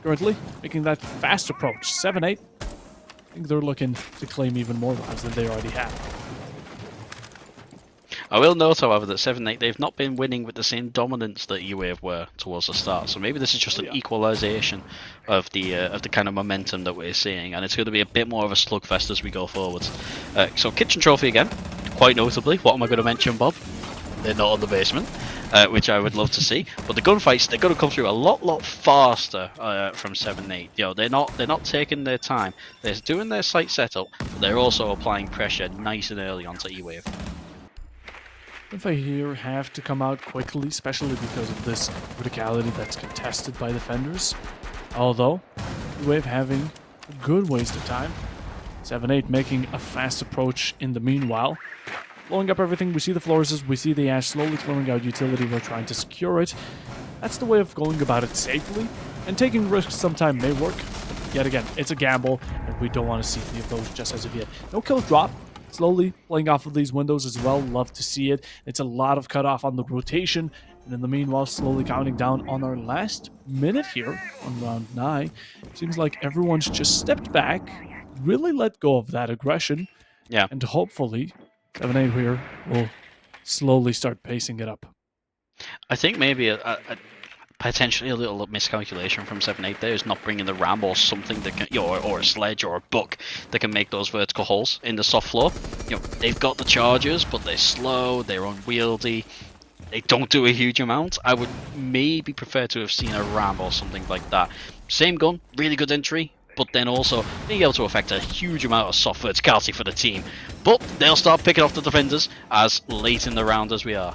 Currently, making that fast approach. 7-8. I think they're looking to claim even more rounds than they already have. I will note, however, that 7-8, they've not been winning with the same dominance that UOT were towards the start. So maybe this is just an equalization of the kind of momentum that we're seeing, and it's going to be a bit more of a slugfest as we go forwards. So kitchen trophy again, quite notably. What am I going to mention, Bob? They're not on the basement, which I would love to see. But the gunfights, they're going to come through a lot faster from 7-8. You know, they're not taking their time. They're doing their site setup, but they're also applying pressure nice and early onto EWAVE. If I here have to come out quickly, especially because of this verticality that's contested by defenders. Although, EWAVE having a good waste of time. 7-8 making a fast approach in the meanwhile. Blowing up everything, we see the floors, we see the ash slowly clearing out utility, we're trying to secure it. That's the way of going about it safely, and taking risks sometime may work. But yet again, it's a gamble, and we don't want to see any of those just as of yet. No kills drop. Slowly playing off of these windows as well. Love to see it. It's a lot of cutoff on the rotation. And in the meanwhile, slowly counting down on our last minute here on round 9. Seems like everyone's just stepped back, really let go of that aggression. Yeah. And hopefully, 7-8 here will slowly start pacing it up. I think maybe potentially a little miscalculation from 7-8 there is not bringing the ram or something that can, or a sledge or a book that can make those vertical holes in the soft floor. You know, they've got the chargers, but they're slow, they're unwieldy, they don't do a huge amount. I would maybe prefer to have seen a ram or something like that. Same gun, really good entry, but then also being able to affect a huge amount of soft verticality for the team. But they'll start picking off the defenders as late in the round as we are.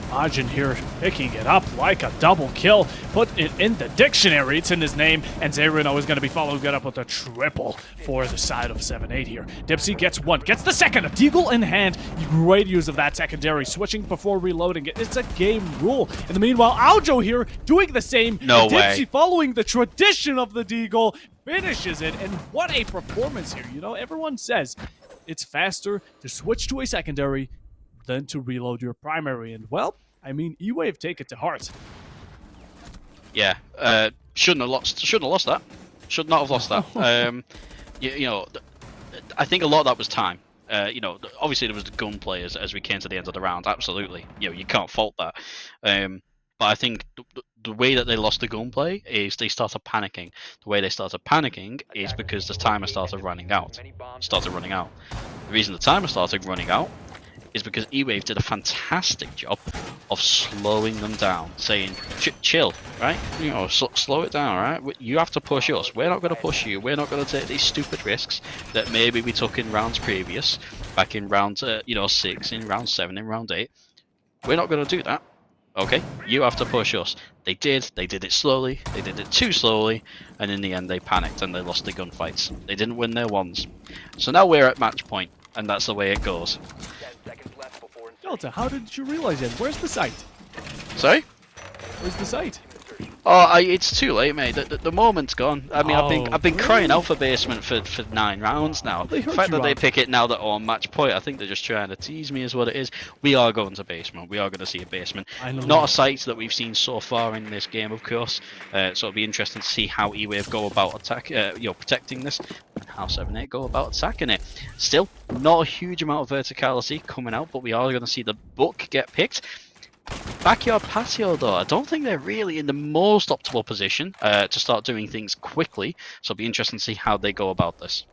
Majin here picking it up like a double kill. Put it in the dictionary. It's in his name. And Zerino is going to be following it up with a triple for the side of 7-8 here. Dipsy gets one, gets the second. A deagle in hand. Great use of that secondary. Switching before reloading it. It's a game rule. In the meanwhile, Aljo here doing the same. No and Dipsy way. following the tradition of the deagle finishes it. And what a performance here. You know, everyone says it's faster to switch to a secondary than to reload your primary. And well, I mean, EWAVE take it to heart. Yeah, shouldn't have lost that. Should not have lost that. You know, I think a lot of that was time. You know, obviously there was the gunplay as we came to the end of the round. Absolutely, you know, you can't fault that. But I think the way that they lost the gunplay is they started panicking. The way they started panicking is because the timer started running out. The reason the timer started running out is because EWAVE did a fantastic job of slowing them down, saying, chill, right? You know, slow it down, right? You have to push us. We're not going to push you. We're not going to take these stupid risks that maybe we took in rounds previous, back in round 6, in round 7, in round 8. We're not going to do that. Okay, you have to push us. They did it slowly, they did it too slowly, and in the end they panicked and they lost the gunfights. They didn't win their ones. So now we're at match point, and that's the way it goes. Delta, how did you realize it? Where's the site? Sorry? Where's the site? Oh, it's too late, mate. The moment's gone. I mean, I've been crying out for basement for 9 rounds now. The fact that they pick it now that on match point, I think they're just trying to tease me, is what it is. We are going to basement. We are going to see a basement. Not a site that we've seen so far in this game, of course. So it'll be interesting to see how EWAVE go about protecting this, and how 7-8 go about attacking it. Still, not a huge amount of verticality coming out, but we are going to see the book get picked. Backyard patio, though, I don't think they're really in the most optimal position to start doing things quickly, so it'll be interesting to see how they go about this.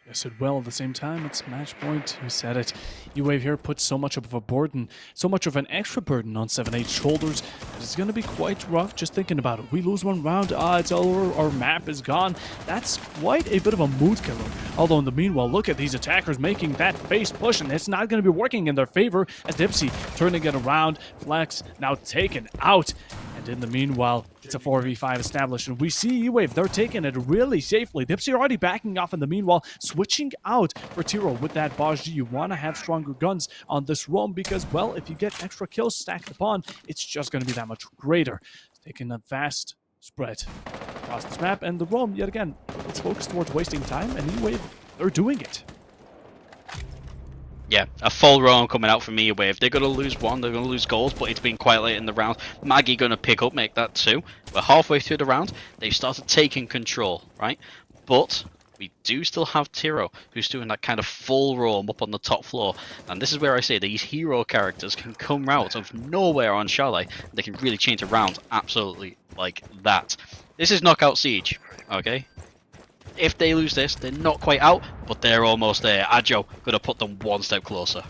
Yes, it will. At the same time, it's match point. We said it. EWAVE here puts so much of a burden, so much of an extra burden on 7-8's shoulders. It's going to be quite rough just thinking about it. We lose one round, it's over, our map is gone. That's quite a bit of a mood killer. Although in the meanwhile, look at these attackers making that face push, and it's not going to be working in their favor as Dipsy turning it around. Flex now taken out. And in the meanwhile, It's a 4v5 established, and we see EWAVE. They're taking it really safely. Dipsy already backing off in the meanwhile, switching out for Tiro with that BO3. You want to have stronger guns on this roam because, well, if you get extra kills stacked upon, it's just going to be that much greater. Taking a fast spread across this map, and the roam, yet again, it's focused towards wasting time, and EWAVE, they're doing it. Yeah, a full roam coming out from EWAVE. They're going to lose one, they're going to lose goals, but it's been quite late in the round. Maggie going to pick up, make that 2. We're halfway through the round. They've started taking control, right? But we do still have Tiro, who's doing that kind of full roam up on the top floor. And this is where I say these hero characters can come out of nowhere on Chalet. They can really change a round absolutely like that. This is Knockout Siege, okay? If they lose this, they're not quite out, but they're almost there. Adjo gonna put them one step closer.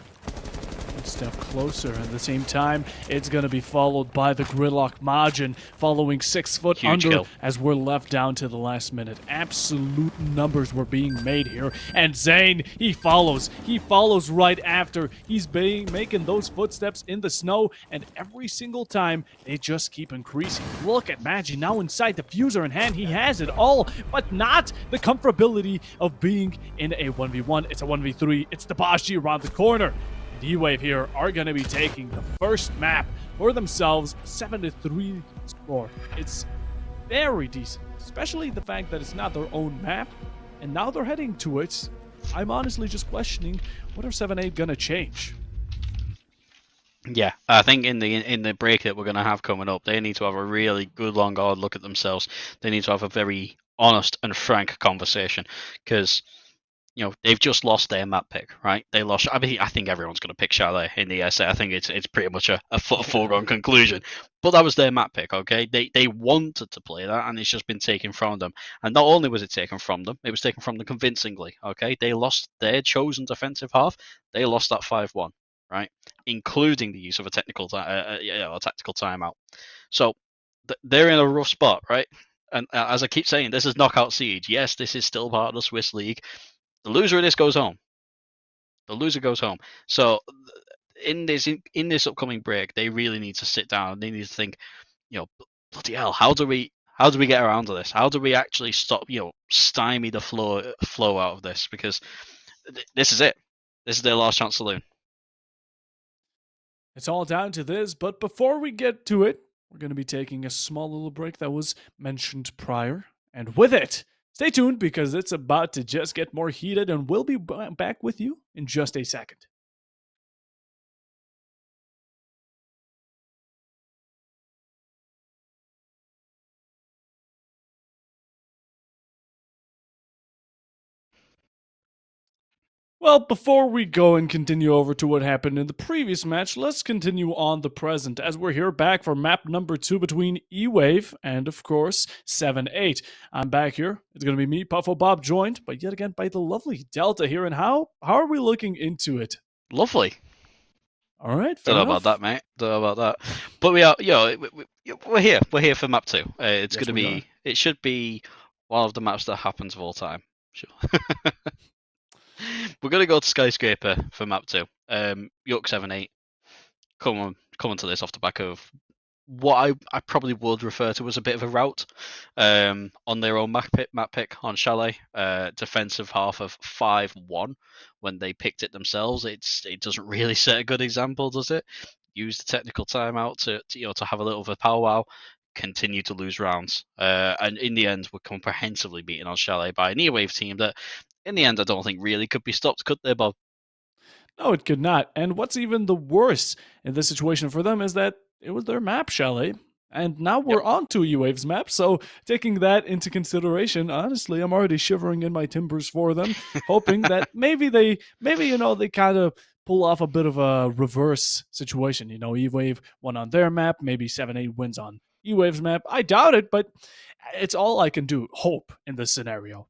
One step closer. At the same time, it's going to be followed by the Gridlock margin, following 6 foot Huge under kill. as we're left down to the last minute. Absolute numbers were being made here. And Zane, he follows. He follows right after. He's making those footsteps in the snow, and every single time, they just keep increasing. Look at Magi now inside, diffuser in hand. He has it all, but not the comfortability of being in a 1v1. It's a 1v3. It's the Bashi around the corner. EWAVE here are going to be taking the first map for themselves, 7-3 score. It's very decent, especially the fact that it's not their own map, and now they're heading to it. I'm honestly just questioning, what are 7-8 going to change? Yeah, I think in the break that we're going to have coming up, they need to have a really good long hard look at themselves. They need to have a very honest and frank conversation, because they've just lost their map pick, right? They lost. I mean, I think everyone's going to pick Chalet in the ESA. I think it's pretty much a foregone conclusion. But that was their map pick, okay? They wanted to play that, and it's just been taken from them. And not only was it taken from them, it was taken from them convincingly, okay? They lost their chosen defensive half. They lost that 5-1, right? Including the use of a tactical timeout. So they're in a rough spot, right? And as I keep saying, this is Knockout Siege. Yes, this is still part of the Swiss League. The loser of this goes home. The loser goes home. So in this upcoming break, they really need to sit down. They need to think, bloody hell, how do we get around to this? How do we actually stop, stymie the flow out of this? Because this is it. This is their last chance saloon. It's all down to this, but before we get to it, we're going to be taking a small little break that was mentioned prior. And with it, stay tuned because it's about to just get more heated, and we'll be back with you in just a second. Well, before we go and continue over to what happened in the previous match, let's continue on the present as we're here back for map number 2 between EWAVE and, of course, 7-8. I'm back here. It's going to be me, Puffo Bob, joined, but yet again by the lovely Delta here. And how are we looking into it? Lovely. All right, Don't know about that, mate. Don't know about that. But we are, we're here. We're here for map 2. It's going to be. It should be one of the maps that happens of all time. Sure. We're going to go to Skyscraper for map 2. YuQ 7-8. Coming to this off the back of what I probably would refer to as a bit of a rout on their own map pick on Chalet. Defensive half of 5-1 when they picked it themselves. It doesn't really set a good example, does it? Use the technical timeout to have a little of a powwow. Continue to lose rounds, and in the end, we're comprehensively beaten on Chalet by an EWAVE team that, in the end, I don't think really could be stopped, could they, Bob? No, it could not. And what's even the worse in this situation for them is that it was their map, Chalet. And now we're on to UWAVE's map. So taking that into consideration, honestly, I'm already shivering in my timbers for them, hoping that maybe they kind of pull off a bit of a reverse situation. EWAVE won on their map, maybe 7-8 wins on UWAVE's map. I doubt it, but it's all I can do. Hope in this scenario.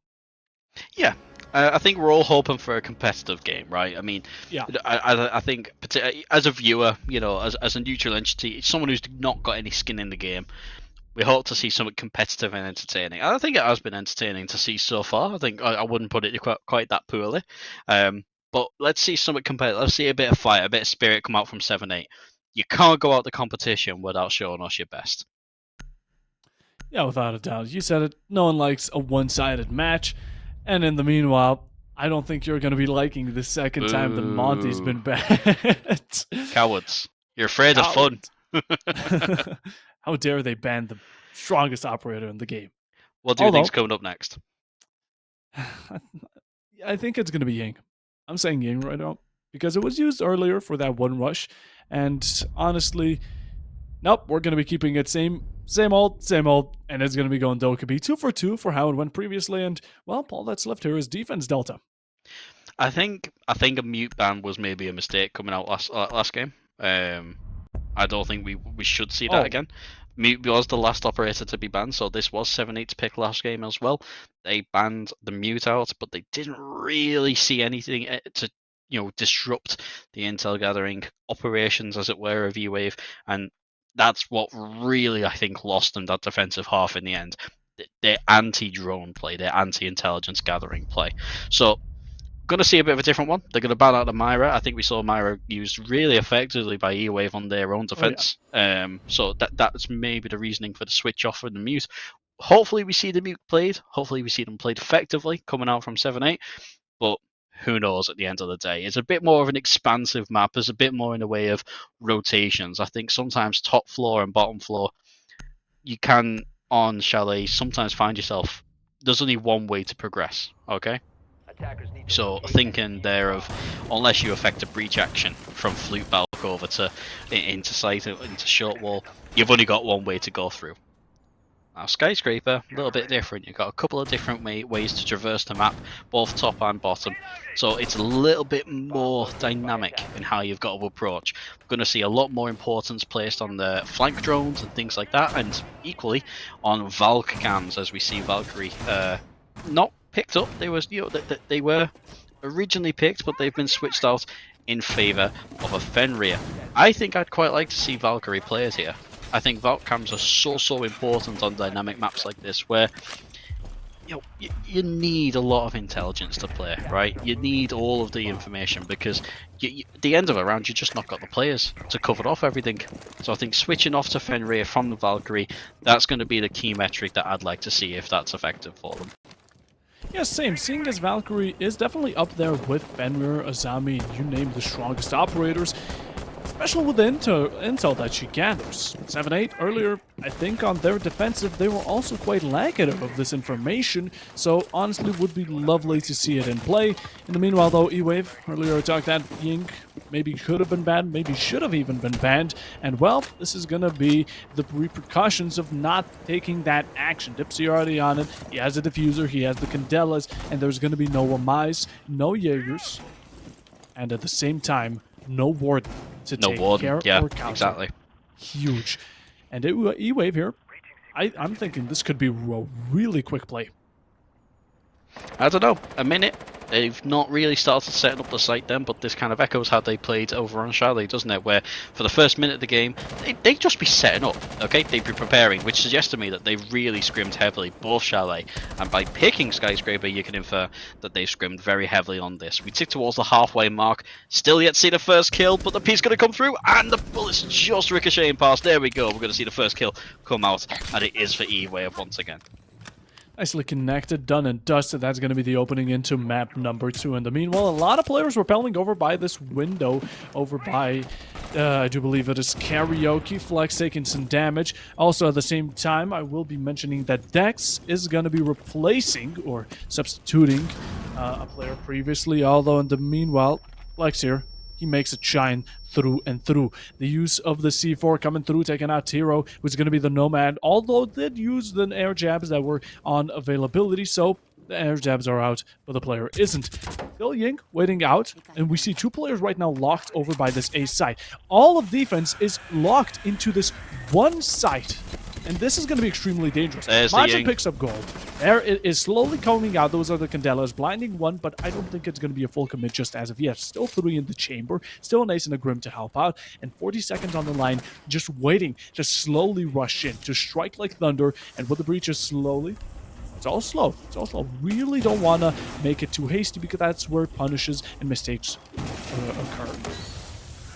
Yeah, I think we're all hoping for a competitive game, right? I mean, yeah. I think as a viewer, as a neutral entity, someone who's not got any skin in the game, we hope to see something competitive and entertaining. I think it has been entertaining to see so far. I think I wouldn't put it quite that poorly. But let's see something competitive. Let's see a bit of fight, a bit of spirit come out from 7-8. You can't go out the competition without showing us your best. Yeah, without a doubt. You said it. No one likes a one-sided match. And in the meanwhile, I don't think you're going to be liking the second time the Monty's Boo. been banned. Cowards. You're afraid of fun. Cowards. How dare they ban the strongest operator in the game? What do you think's Although, coming up next? I think it's going to be Ying. I'm saying Ying right now because it was used earlier for that one rush. And honestly, nope, we're going to be keeping it same old, and it's going to be going Dokkaebi 2 for 2 for how it went previously. And, well, all that's left here is defense delta. I think a mute ban was maybe a mistake coming out last game. I don't think we should see that again. Mute was the last operator to be banned, so this was 7-8's pick last game as well. They banned the mute out, but they didn't really see anything to disrupt the intel gathering operations, as it were, of UOT, and that's what really, I think, lost them that defensive half in the end. Their anti-drone play, their anti-intelligence gathering play. So going to see a bit of a different one. They're going to ban out the Myra. I think we saw Myra used really effectively by EWAVE on their own defense. So that's maybe the reasoning for the switch off of the mute. Hopefully we see the mute played. Hopefully we see them played effectively coming out from 7-8. But who knows at the end of the day. It's a bit more of an expansive map. There's a bit more in the way of rotations. I think sometimes top floor and bottom floor, you can, on Chalet, sometimes find yourself, there's only one way to progress, okay? So thinking there of, unless you effect a breach action from flute balk over to into sight, into short wall, you've only got one way to go through. Now Skyscraper, a little bit different. You've got a couple of different ways to traverse the map, both top and bottom. So it's a little bit more dynamic in how you've got to approach. We're going to see a lot more importance placed on the flank drones and things like that, and equally on Valk cams, as we see Valkyrie not picked up. They were originally picked, but they've been switched out in favour of a Fenrir. I think I'd quite like to see Valkyrie players here. I think Valk cams are so important on dynamic maps like this, where you need a lot of intelligence to play, right? You need all of the information, because at the end of a round, you just not got the players to cover off everything. So I think switching off to Fenrir from the Valkyrie, that's going to be the key metric that I'd like to see if that's effective for them. Yeah, same. Seeing as Valkyrie is definitely up there with Fenrir, Azami, you name the strongest operators, especially with the intel that she gathers. 7-8 earlier, I think on their defensive, they were also quite lacking of this information, so honestly would be lovely to see it in play. In the meanwhile though, EWAVE, earlier I talked that Ying maybe could have been banned, maybe should have even been banned, and well, this is gonna be the repercussions of not taking that action. Dipsy already on it, he has a diffuser, he has the Candelas, and there's gonna be no Amais, no Jaegers, and at the same time, no Warden to take care or counter. Exactly. Huge. And E-Wave here, I'm thinking this could be a really quick play. I don't know, a minute. They've not really started setting up the site then, but this kind of echoes how they played over on Chalet, doesn't it? Where for the first minute of the game, they'd just be setting up, okay? They'd be preparing, which suggests to me that they've really scrimmed heavily, both Chalet. And by picking Skyscraper, you can infer that they've scrimmed very heavily on this. We tick towards the halfway mark, still yet see the first kill, but the piece going to come through, and the bullet's just ricocheting past. There we go, we're going to see the first kill come out, and it is for E-Wave once again. Nicely connected, done and dusted. That's going to be the opening into map number 2. In the meanwhile, a lot of players were pelling over by this window, over by, I do believe it is Karaoke. Flex taking some damage. Also, at the same time, I will be mentioning that Dex is going to be replacing or substituting a player previously. Although, in the meanwhile, Flex here, he makes it shine through and through. The use of the C4 coming through, taking out Tiro, who's going to be the Nomad, although did use the air jabs that were on availability, so the air jabs are out, but the player isn't. Still Ying waiting out, and we see 2 players right now locked over by this A site. All of defense is locked into this one site, and this is going to be extremely dangerous. Majin picks up gold. There it is slowly coming out. Those are the Candelas. Blinding 1, but I don't think it's going to be a full commit just as of yet. Still 3 in the chamber. Still an Ace and a Grim to help out. And 40 seconds on the line, just waiting to slowly rush in, to strike like thunder. And with the breaches slowly, it's all slow. It's all slow. Really don't want to make it too hasty, because that's where punishes and mistakes occur.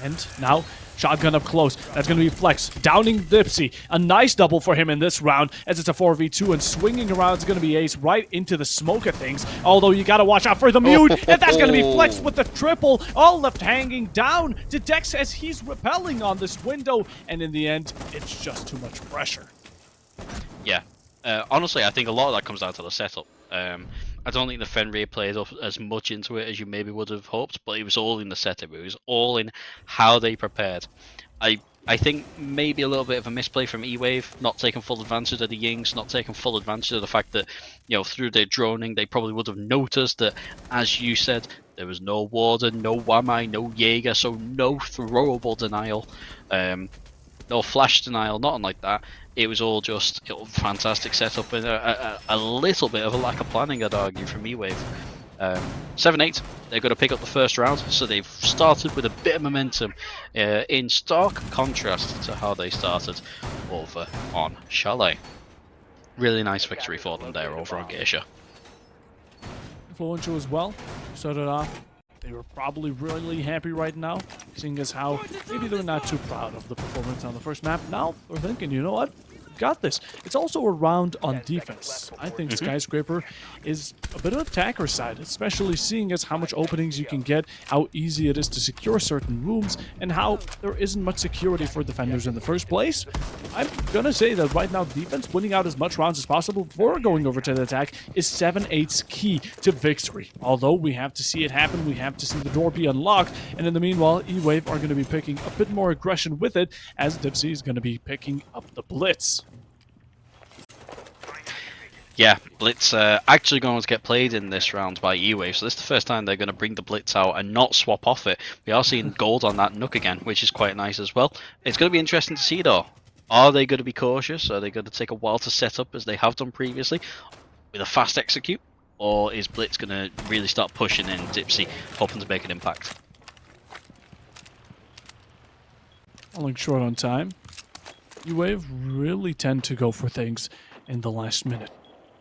And now, shotgun up close. That's going to be Flex, downing Dipsy. A nice double for him in this round, as it's a 4v2, and swinging around is going to be Ace right into the smoke of things. Although you got to watch out for the mute, and that's going to be Flex with the triple, all left hanging down to Dex as he's repelling on this window, and in the end, it's just too much pressure. Yeah. Honestly, I think a lot of that comes down to the setup. I don't think the Fenrir played up as much into it as you maybe would have hoped, but it was all in the setup. It was all in how they prepared. I think maybe a little bit of a misplay from EWAVE, not taking full advantage of the Yings, not taking full advantage of the fact that, you know, through their droning, they probably would have noticed that, as you said, there was no Warden, no Wamai, no Jaeger, so no throwable denial. No flash denial, nothing like that. It was all just fantastic setup and a little bit of a lack of planning, I'd argue, from EWAVE. 7-8, they're going to pick up the first round, so they've started with a bit of momentum, in stark contrast to how they started over on Chalet. Really nice victory for them there over on Geisha. Influential as well. Started off, they were probably really happy right now, seeing as how maybe they're not too proud of the performance on the first map. Now they're thinking, you know what? Got this. It's also a round on defense. I think Skyscraper is a bit of an attacker side, especially seeing as how much openings you can get, how easy it is to secure certain rooms, and how there isn't much security for defenders in the first place. I'm gonna say that right now defense, winning out as much rounds as possible before going over to the attack, is 7-8's key to victory. Although we have to see it happen, we have to see the door be unlocked, and in the meanwhile, EWAVE are going to be picking a bit more aggression with it, as Dipsy is going to be picking up the Blitz. Yeah, Blitz actually going to get played in this round by EWAVE, so this is the first time they're going to bring the Blitz out and not swap off it. We are seeing gold on that Nook again, which is quite nice as well. It's going to be interesting to see though. Are they going to be cautious? Are they going to take a while to set up as they have done previously with a fast execute? Or is Blitz going to really start pushing in Dipsy, hoping to make an impact? Falling short on time. UOT really tend to go for things in the last minute.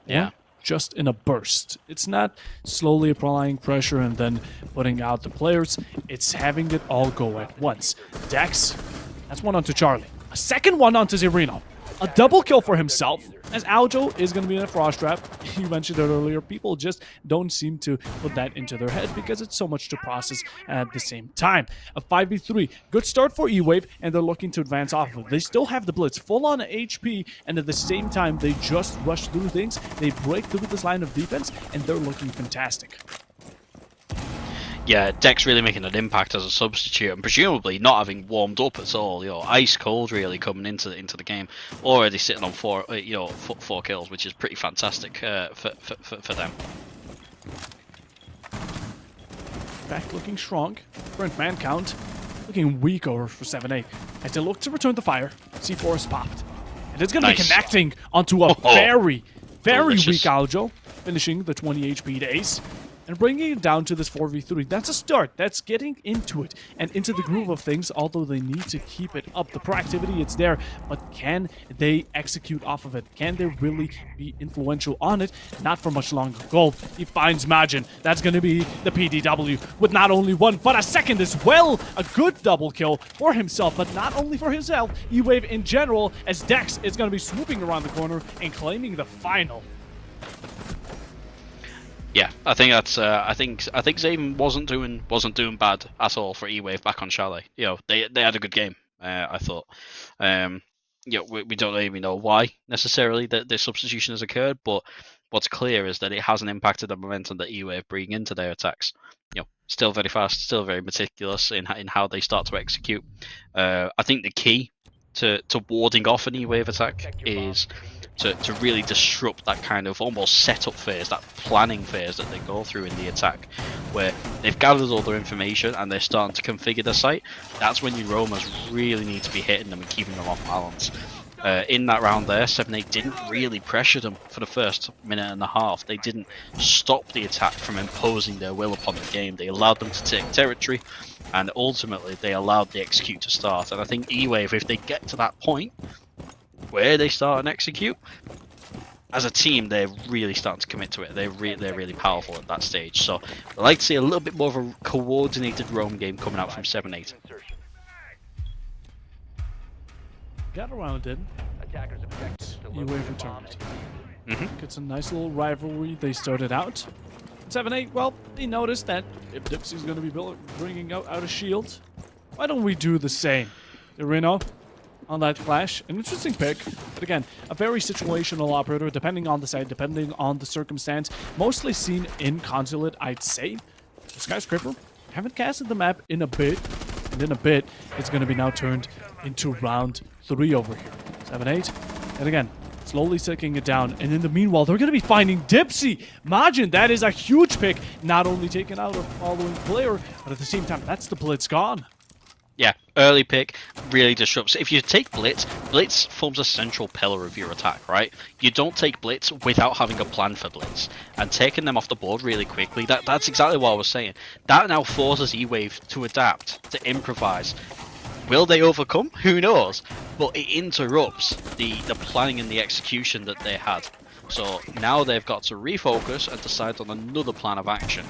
Yeah. Just in a burst. It's not slowly applying pressure and then putting out the players. It's having it all go at once. Dex, that's one onto Charlie. A second one onto Zerino. A double kill for himself, as Aljo is going to be in a frost trap. You mentioned it earlier, people just don't seem to put that into their head because it's so much to process at the same time. A 5v3, good start for EWAVE, and they're looking to advance off of it. They still have the Blitz full on HP, and at the same time, they just rush through things. They break through this line of defense, and they're looking fantastic. Yeah, Dex really making an impact as a substitute, and presumably not having warmed up at all. You know, ice cold really coming into the game, already sitting on four kills, which is pretty fantastic for them. Back looking strong. Current man count looking weak over for 7-8. As they look to return the fire, C4 is popped, and it's going to be connecting onto a very delicious. weak Aljo, finishing the 20 HP to Ace. And bringing it down to this 4v3, that's a start. That's getting into it and into the groove of things, although they need to keep it up. The proactivity, it's there, but can they execute off of it? Can they really be influential on it? Not for much longer. Gold, he finds Majin. That's going to be the PDW with not only one, but a second as well. A good double kill for himself, but not only for himself, EWAVE in general, as Dex is going to be swooping around the corner and claiming the final. Yeah, I think that's. I think Zaven wasn't doing bad at all for EWAVE back on Chalet. You know, they had a good game. I thought. You know, we don't even know why necessarily that this substitution has occurred, but what's clear is that it hasn't impacted the momentum that EWAVE bring into their attacks. You know, still very fast, still very meticulous in how they start to execute. I think the key to warding off an EWAVE attack is to really disrupt that kind of almost setup phase, that planning phase that they go through in the attack, where they've gathered all their information and they're starting to configure the site. That's when your roamers really need to be hitting them and keeping them off balance. In that round there, 7-8 didn't really pressure them for the first minute and a half. They didn't stop the attack from imposing their will upon the game. They allowed them to take territory, and ultimately they allowed the execute to start. And I think EWAVE, if they get to that point where they start and execute, as a team, they're really starting to commit to it. They're really powerful at that stage. So I'd like to see a little bit more of a coordinated roam game coming out from 7-8. got around it. UOT returned. It's a nice little rivalry they started out. 7-8, well, they noticed that if Dipsy's going to be bringing out a shield, why don't we do the same? Reno on that clash. An interesting pick, but again, a very situational operator, depending on the site, depending on the circumstance. Mostly seen in Consulate, I'd say. The Skyscraper, haven't casted the map in a bit, and in a bit, it's going to be now turned into round 3 over here. 7-8, and again, slowly ticking it down, and in the meanwhile, they're going to be finding Dipsy. Majin, that is a huge pick, not only taking out a following player, but at the same time, that's the Blitz gone. Yeah, early pick really disrupts. If you take Blitz, Blitz forms a central pillar of your attack, right? You don't take Blitz without having a plan for Blitz. And taking them off the board really quickly, that's exactly what I was saying. That now forces EWAVE to adapt, to improvise. Will they overcome? Who knows? But it interrupts the planning and the execution that they had. So now they've got to refocus and decide on another plan of action.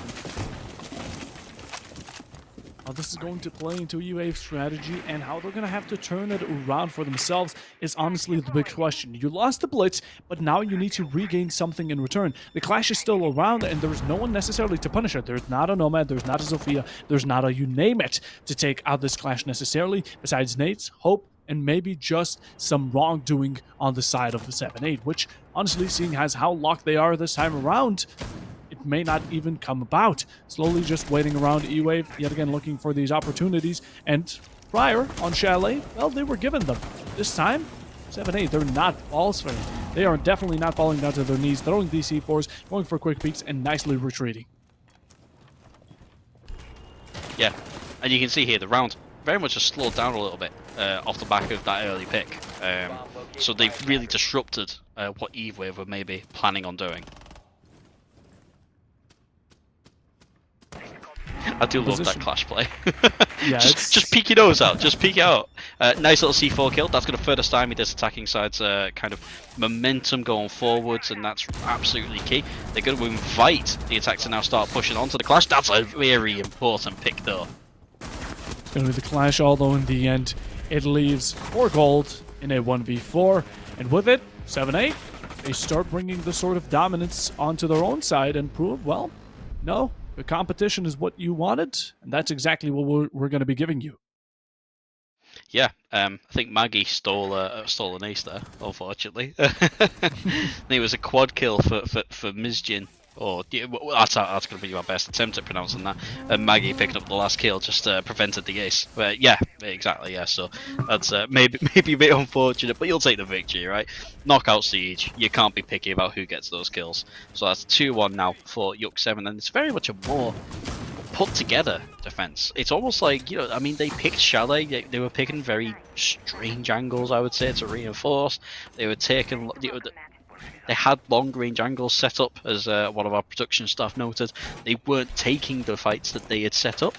How this is going to play into UAV's strategy and how they're going to have to turn it around for themselves is honestly the big question. You lost the Blitz, but now you need to regain something in return. The Clash is still around, and there's no one necessarily to punish it. There's not a Nomad, there's not a Sophia, there's not a you name it to take out this Clash necessarily, besides Nate's, Hope, and maybe just some wrongdoing on the side of the 7-8, which, honestly, seeing as how locked they are this time around, it may not even come about. Slowly just waiting around EWAVE, yet again looking for these opportunities, and prior on Chalet, well, they were given them. This time, 7-8, they're not falling. They are definitely not falling down to their knees, throwing these C4s, going for quick peeks, and nicely retreating. Yeah, and you can see here the round very much has slowed down a little bit off the back of that early pick. So they've really disrupted what EWAVE were maybe planning on doing. I do love that Clash play. Yeah, just peek your nose out. Just peek it out. Nice little C4 kill. That's going to further stymie this attacking side's kind of momentum going forwards, and that's absolutely key. They're going to invite the attack to now start pushing onto the Clash. That's a very important pick, though. It's going to be the Clash, although in the end, it leaves 4 gold in a 1v4, and with it, 7-8, they start bringing the sort of dominance onto their own side and prove, well, no, the competition is what you wanted, and that's exactly what we're going to be giving you. Yeah, I think Maggie stole an ace there, unfortunately. It was a quad kill for Mizjin. Or yeah, that's going to be my best attempt at pronouncing that. And Maggie picking up the last kill just prevented the ace. But yeah, exactly. Yeah, so that's maybe a bit unfortunate, but you'll take the victory, right? Knockout siege. You can't be picky about who gets those kills. So that's 2-1 now for YuQ 7, and it's very much a more put together defense. It's almost like, you know, I mean, they picked Chalet. They were picking very strange angles, I would say, to reinforce. They were taking. They had long-range angles set up, as one of our production staff noted. They weren't taking the fights that they had set up,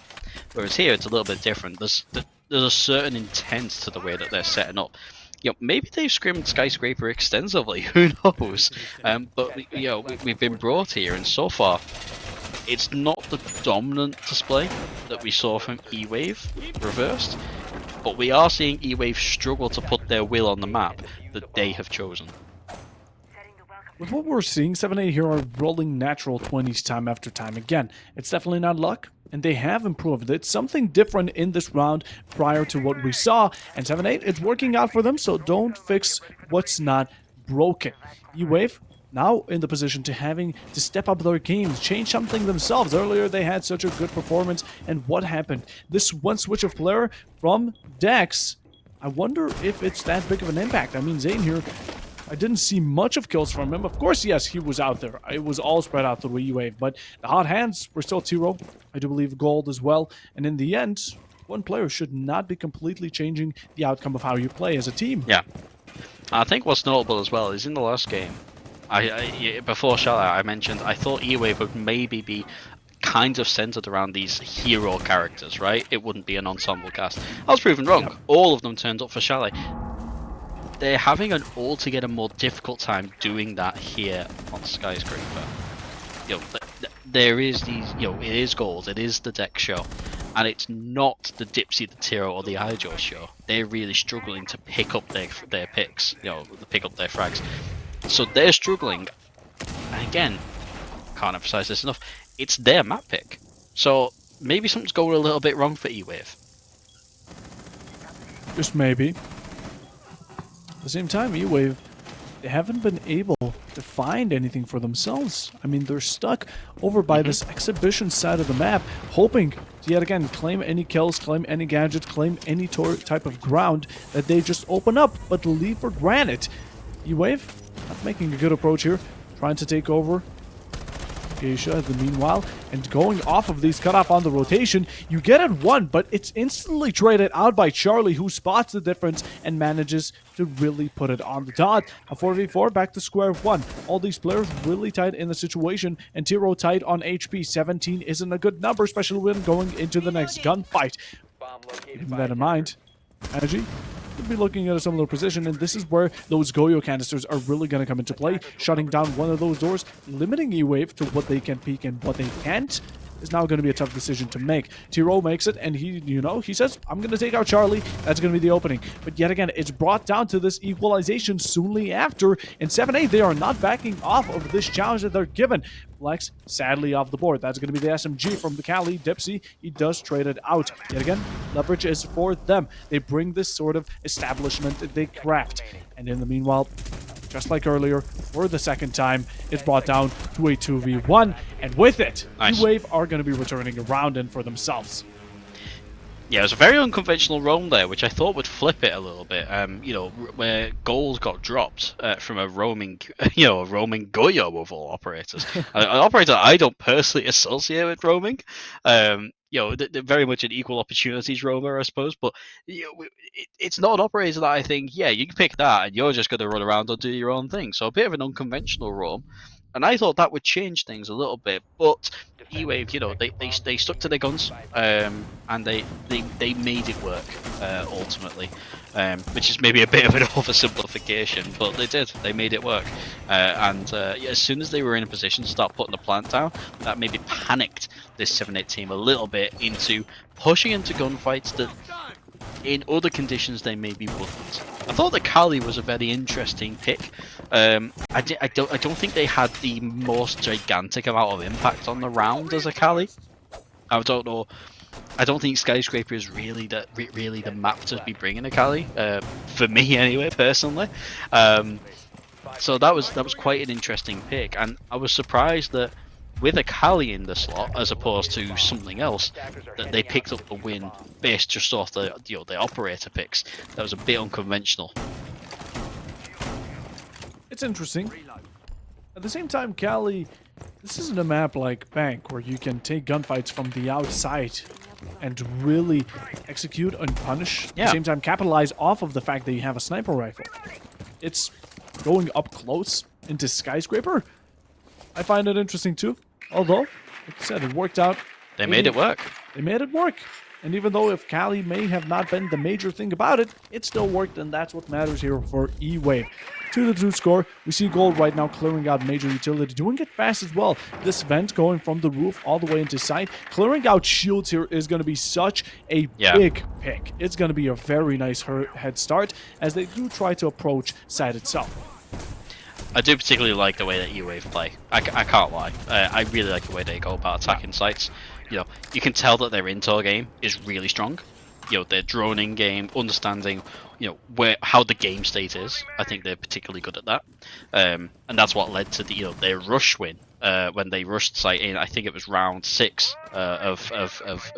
whereas here it's a little bit different. There's a certain intent to the way that they're setting up. You know, maybe they've scrimmed Skyscraper extensively, who knows? But you know, we've been brought here, and so far, it's not the dominant display that we saw from EWAVE reversed, but we are seeing EWAVE struggle to put their will on the map that they have chosen. With what we're seeing, 7-8 here are rolling natural 20s time after time. Again, it's definitely not luck, and they have improved. It's something different in this round prior to what we saw, and 7-8, it's working out for them, so don't fix what's not broken. UWAVE now in the position to having to step up their games, change something themselves. Earlier they had such a good performance, and what happened? This one switch of player from Dex, I wonder if it's that big of an impact. I mean, Zane here, I didn't see much of kills from him. Of course, yes, he was out there. It was all spread out through UWAVE, but the hot hands were still 0. I do believe gold as well. And in the end, one player should not be completely changing the outcome of how you play as a team. Yeah. I think what's notable as well is in the last game, before Chalet, I mentioned I thought EWAVE would maybe be kind of centered around these hero characters, right? It wouldn't be an ensemble cast. I was proven wrong. Yeah. All of them turned up for Chalet. They're having an altogether more difficult time doing that here on Skyscraper. You know, there is these, you know, it is gold, it is the deck show, And it's not the Dipsy, the Tiro, or the Ijo show. They're really struggling to pick up their picks, pick up their frags. So they're struggling. And again, can't emphasize this enough. It's their map pick. So maybe something's going a little bit wrong for EWAVE. Just maybe. At the same time, EWAVE, they haven't been able to find anything for themselves. I mean, they're stuck over by this exhibition side of the map, hoping to yet again claim any kills, claim any gadgets, claim any type of ground that they just open up, but leave for granted. EWAVE, not making a good approach here, trying to take over Geisha in the meanwhile, and going off of these cutoff on the rotation, you get it one, but it's instantly traded out by Charlie, who spots the difference and manages to really put it on the dot. A 4v4 back to square one. All these players really tight in the situation, and Tiro tight on HP. 17 isn't a good number, especially when going into the next gunfight. Keeping that in mind, Energy could be looking at a similar position, and this is where those Goyo canisters are really going to come into play. Shutting down one of those doors, limiting EWAVE to what they can peek and what they can't, is now going to be a tough decision to make. Tiro makes it, and he says, I'm going to take out Charlie. That's going to be the opening. But yet again, it's brought down to this equalization soonly after. In 7-8, they are not backing off of this challenge that they're given. Flex, sadly, off the board. That's going to be the SMG from the Cali. Dipsy, he does trade it out. Yet again, leverage is for them. They bring this sort of establishment that they craft. And in the meanwhile, just like earlier, for the second time, it's brought down to a 2v1. And with it, nice. EWAVE are going to be returning a round in for themselves. Yeah, it was a very unconventional roam there, which I thought would flip it a little bit. Where goals got dropped from a roaming Goyo of all operators, an operator I don't personally associate with roaming. They're very much an equal opportunities roamer, I suppose. But it's not an operator that I think, yeah, you can pick that and you're just going to run around or do your own thing. So a bit of an unconventional roam. And I thought that would change things a little bit, but EWAVE, they stuck to their guns, and they made it work ultimately, which is maybe a bit of an oversimplification, but they did. They made it work, as soon as they were in a position to start putting the plant down, that maybe panicked this 7-8 team a little bit into pushing into gunfights that, in other conditions, they maybe wouldn't. I thought the Kali was a very interesting pick. I don't think they had the most gigantic amount of impact on the round as a Kali. I don't know. I don't think Skyscraper is really the map to be bringing a Kali, for me anyway, personally. So that was quite an interesting pick, and I was surprised that with a Kali in the slot as opposed to something else, that they picked up the win based just off the operator picks. That was a bit unconventional. It's interesting. At the same time, Cali, this isn't a map like Bank where you can take gunfights from the outside and really execute and punish. At the same time, capitalize off of the fact that you have a sniper rifle. It's going up close into Skyscraper. I find it interesting too. Although, like I said, it worked out. They made it work. They made it work. And even though if Cali may have not been the major thing about it, it still worked, and that's what matters here for EWAVE. 2-2 score. We see Gold right now clearing out major utility, doing it fast as well. This vent going from the roof all the way into sight. Clearing out shields here is going to be such a big pick. It's going to be a very nice head start as they do try to approach site itself. I do particularly like the way that EWAVE play. I can't lie. I really like the way they go about attacking sites. You can tell that their intel game is really strong. Their droning game, understanding, how the game state is. I think they're particularly good at that. And that's what led to their rush win when they rushed site in. I think it was round 6 of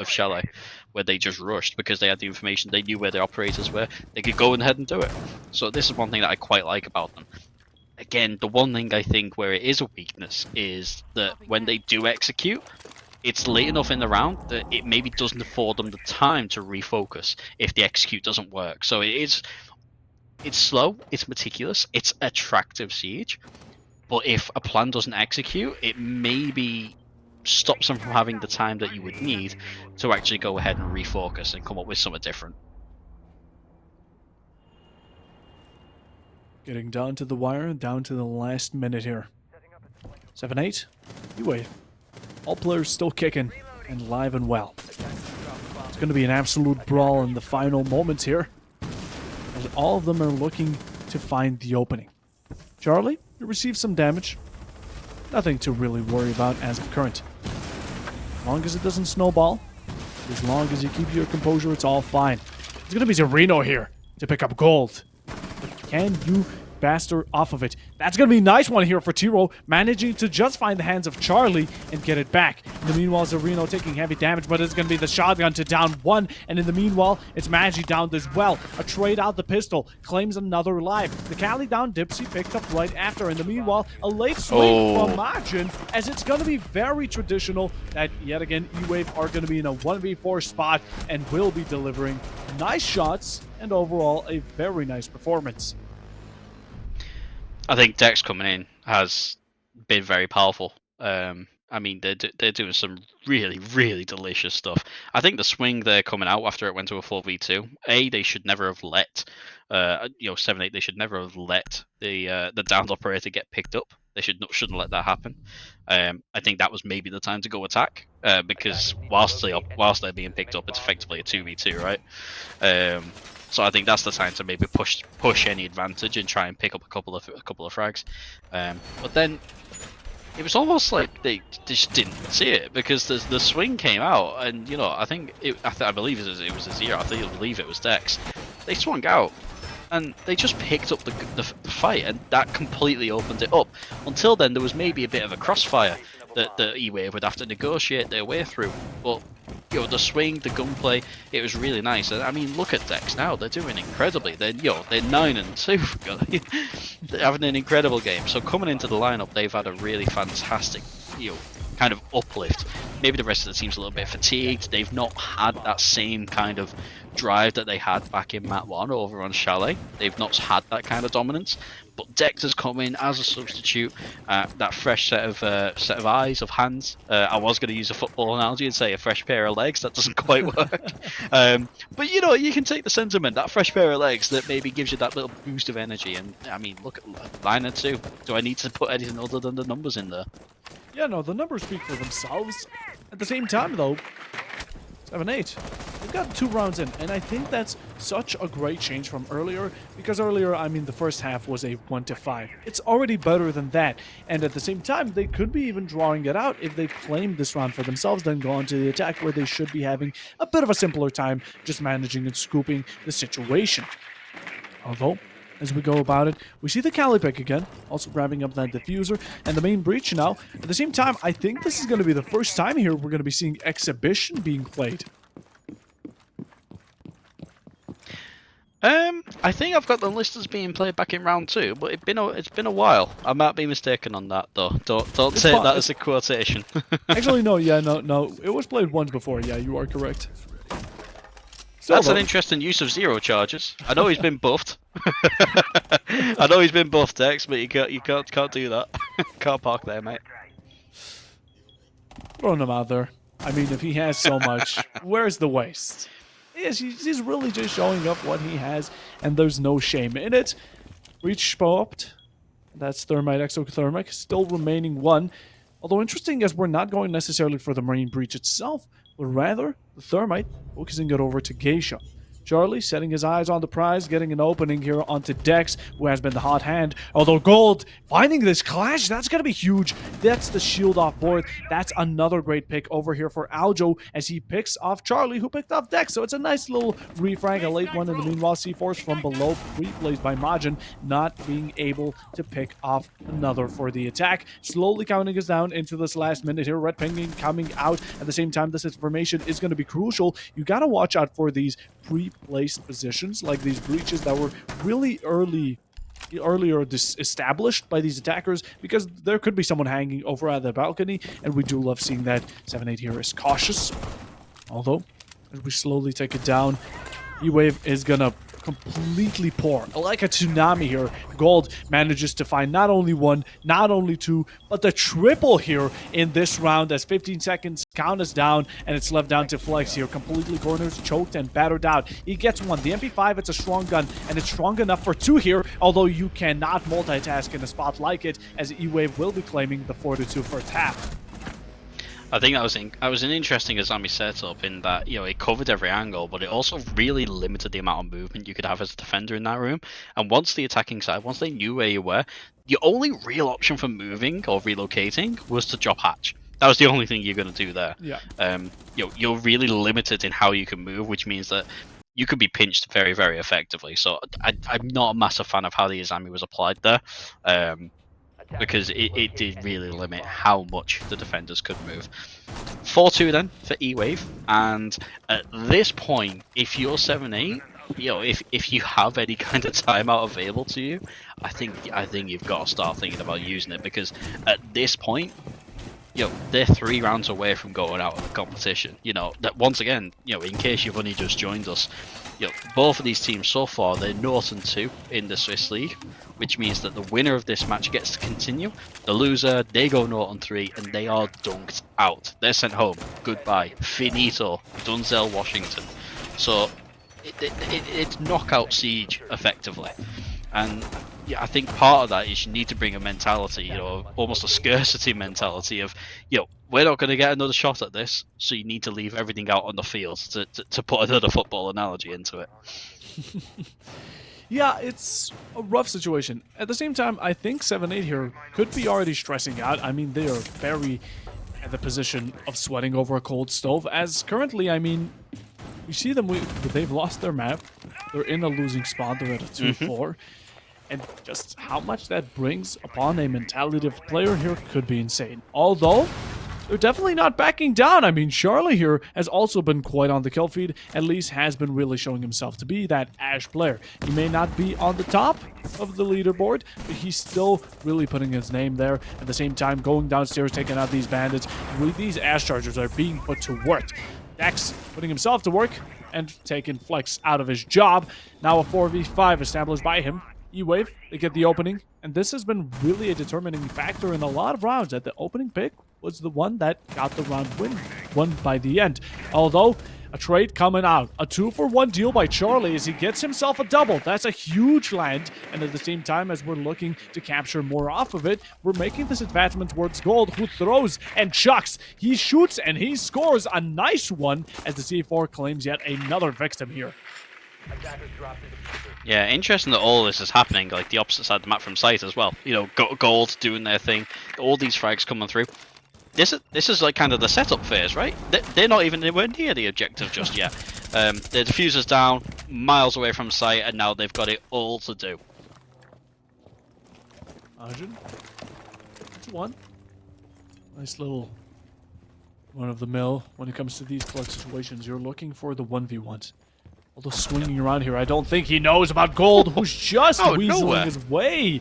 Chalet, where they just rushed because they had the information. They knew where their operators were. They could go ahead and do it. So this is one thing that I quite like about them. Again, the one thing I think where it is a weakness is that when they do execute, it's late enough in the round that it maybe doesn't afford them the time to refocus if the execute doesn't work. So it's slow, it's meticulous, it's attractive siege, but if a plan doesn't execute, it maybe stops them from having the time that you would need to actually go ahead and refocus and come up with something different. Getting down to the wire, down to the last minute here. 7-8, EWAVE. All players still kicking and live and well. It's going to be an absolute brawl in the final moments here, as all of them are looking to find the opening. Charlie, you received some damage. Nothing to really worry about as of current. As long as it doesn't snowball, as long as you keep your composure, it's all fine. It's going to be Zerino here to pick up gold. But can you bastard off of it? That's going to be a nice one here for Tiro, managing to just find the hands of Charlie and get it back. In the meanwhile, Zerino taking heavy damage, but it's going to be the shotgun to down one. And in the meanwhile, it's Magi downed as well. A trade out the pistol, claims another life. The Cali down, Dipsy picked up right after. In the meanwhile, a late swing from Majin, as it's going to be very traditional that, yet again, EWAVE are going to be in a 1v4 spot and will be delivering nice shots and overall a very nice performance. I think Dex coming in has been very powerful. I mean, they're doing some really, really delicious stuff. I think the swing they're coming out after it went to a 4v2. They should never have let, 7-8. They should never have let the downed operator get picked up. They shouldn't let that happen. I think that was maybe the time to go attack, because whilst they're being picked up, it's effectively a 2v2, right? So I think that's the time to maybe push any advantage and try and pick up a couple of frags. But then it was almost like they just didn't see it, because the swing came out, and I believe it was Azir. I believe it was Dex. They swung out, and they just picked up the fight, and that completely opened it up. Until then, there was maybe a bit of a crossfire that the EWAVE would have to negotiate their way through. But the swing, the gunplay, it was really nice. And I mean, look at Dex now; they're doing incredibly. They're 9-2. They're having an incredible game. So coming into the lineup, they've had a really fantastic, kind of uplift. Maybe the rest of the team's a little bit fatigued. They've not had that same kind of drive that they had back in Mat 1 over on Chalet. They've not had that kind of dominance. But Dex has come in as a substitute, that fresh set of eyes, of hands. I was going to use a football analogy and say a fresh pair of legs. That doesn't quite work. But you can take the sentiment, that fresh pair of legs that maybe gives you that little boost of energy. And I mean, look at line 2. Do I need to put anything other than the numbers in there? Yeah, no, the numbers speak for themselves. At the same time, though, 7-8. They've got 2 rounds in, and I think that's such a great change from earlier, because earlier, I mean, the first half was a 1-5. It's already better than that, and at the same time, they could be even drawing it out if they claim this round for themselves, then go on to the attack, where they should be having a bit of a simpler time just managing and scooping the situation. Although, as we go about it, we see the Cali pick again, also grabbing up that diffuser, and the main breach now. At the same time, I think this is going to be the first time here we're going to be seeing Exhibition being played. I think I've got the list as being played back in round 2, but it's been a while. I might be mistaken on that, though. Don't take that as a quotation. Actually, no. It was played once before. Yeah, you are correct. That's an interesting use of 0 charges. I know he's been buffed. I know he's been buffed, Dex, but you can't do that. Can't park there, mate. Throwing him out there. I mean, if he has so much, where's the waste? Yes, he's really just showing up what he has, and there's no shame in it. Breach popped. That's Thermite Exothermic, still remaining 1. Although interesting, as we're not going necessarily for the Marine Breach itself, but rather the Thermite focusing it over to Geisha. Charlie setting his eyes on the prize, getting an opening here onto Dex, who has been the hot hand. Although Gold finding this clash, that's going to be huge. That's the shield off board. That's another great pick over here for Aljo as he picks off Charlie, who picked off Dex. So it's a nice little refrag, a late one in the meanwhile. C-Force from below, replays by Majin, not being able to pick off another for the attack. Slowly counting us down into this last minute here. Red pinging coming out. At the same time, this information is going to be crucial. You got to watch out for these pre-placed positions, like these breaches that were really earlier established by these attackers, because there could be someone hanging over at the balcony, and we do love seeing that. 7-8 here is cautious. Although, as we slowly take it down, EWAVE is gonna completely pour. Like a tsunami here, Gold manages to find not only 1, not only 2, but the triple here in this round as 15 seconds count us down, and it's left down to Flex here. Completely corners, choked, and battered out. He gets 1. The MP5, it's a strong gun, and it's strong enough for 2 here, although you cannot multitask in a spot like it, as EWAVE will be claiming the 4-2 first half. I think that was an interesting Azami setup in that it covered every angle, but it also really limited the amount of movement you could have as a defender in that room. And once the attacking side, once they knew where you were, the only real option for moving or relocating was to drop hatch. That was the only thing you're going to do there. Yeah. You're really limited in how you can move, which means that you could be pinched very, very effectively. So I'm not a massive fan of how the Azami was applied there. Because it did really limit how much the defenders could move. 4-2 then for EWAVE, and at this point, if you're 7-8, if you have any kind of timeout available to you, I think you've got to start thinking about using it, because at this point, they're 3 rounds away from going out of the competition. That once again, in case you've only just joined us, both of these teams so far, they're 0-2 in the Swiss League, which means that the winner of this match gets to continue. The loser, they go 0-3, and they are dunked out. They're sent home. Goodbye. Finito. Dunzell, Washington. So, it's knockout siege, effectively. And yeah, I think part of that is you need to bring a mentality, almost a scarcity mentality of, we're not going to get another shot at this, so you need to leave everything out on the field to put another football analogy into it. Yeah, it's a rough situation. At the same time, I think 7-8 here could be already stressing out. I mean, they are very at the position of sweating over a cold stove, as currently, I mean, we see them, they've lost their map. They're in a losing spot. They're at a 2-4. And just how much that brings upon a mentality of player here could be insane. Although, they're definitely not backing down. I mean, Charlie here has also been quite on the kill feed. At least has been really showing himself to be that Ashe player. He may not be on the top of the leaderboard, but he's still really putting his name there. At the same time, going downstairs, taking out these bandits. These Ashe chargers are being put to work. Dax putting himself to work and taking Flex out of his job. Now a 4v5 established by him. EWAVE, they get the opening, and this has been really a determining factor in a lot of rounds, that the opening pick was the one that got the round won by the end. Although, a trade coming out. A 2-for-1 deal by Charlie as he gets himself a double. That's a huge land, and at the same time, as we're looking to capture more off of it, we're making this advancement towards Gold, who throws and chucks. He shoots and he scores a nice one as the C4 claims yet another victim here. Yeah, interesting that all this is happening like the opposite side of the map from site as well. Gold doing their thing, all these frags coming through. This is like kind of the setup phase, right? They're not even anywhere near the objective just yet. Their diffuser's down, miles away from site, and now they've got it all to do. Arjun, it's one. Nice little run of the mill when it comes to these clutch situations. You're looking for the 1v1s. Although swinging around here, I don't think he knows about Gold, who's just weaseling his way.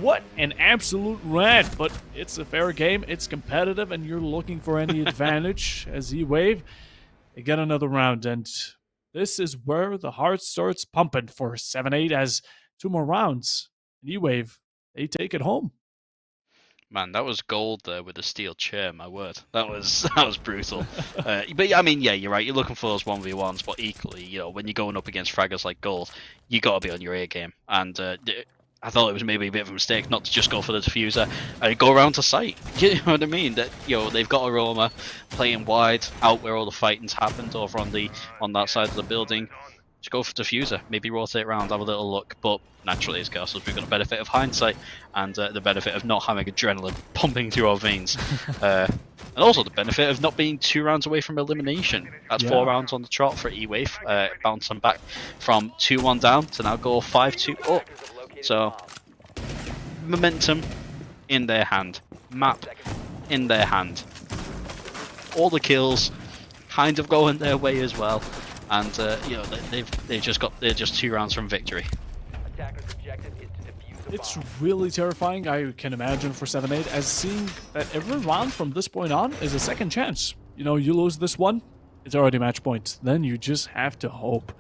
What an absolute rant, but it's a fair game, it's competitive, and you're looking for any advantage as EWAVE. They get another round, and this is where the heart starts pumping for 7-8 as 2 more rounds. And EWAVE, they take it home. Man, that was Gold there with a steel chair, my word. That was brutal. But I mean, yeah, you're right. You're looking for those 1v1s, but equally, when you're going up against fraggers like Gold, you got to be on your A game. And I thought it was maybe a bit of a mistake not to just go for the diffuser and go around to site. You know what I mean? That they've got Aroma playing wide out where all the fighting's happened over on that side of the building. Just go for diffuser, maybe rotate around, have a little look, but naturally as Garsos, we've got the benefit of hindsight and the benefit of not having adrenaline pumping through our veins. And also the benefit of not being 2 rounds away from elimination. That's 4 rounds on the trot for EWAVE, bouncing back from 2-1 down to now go 5-2 up. So, momentum in their hand, map in their hand. All the kills kind of going their way as well. And they're just 2 rounds from victory. It's really terrifying, I can imagine, for 7-8, as seeing that every round from this point on is a second chance. You lose this one, it's already match point. Then you just have to hope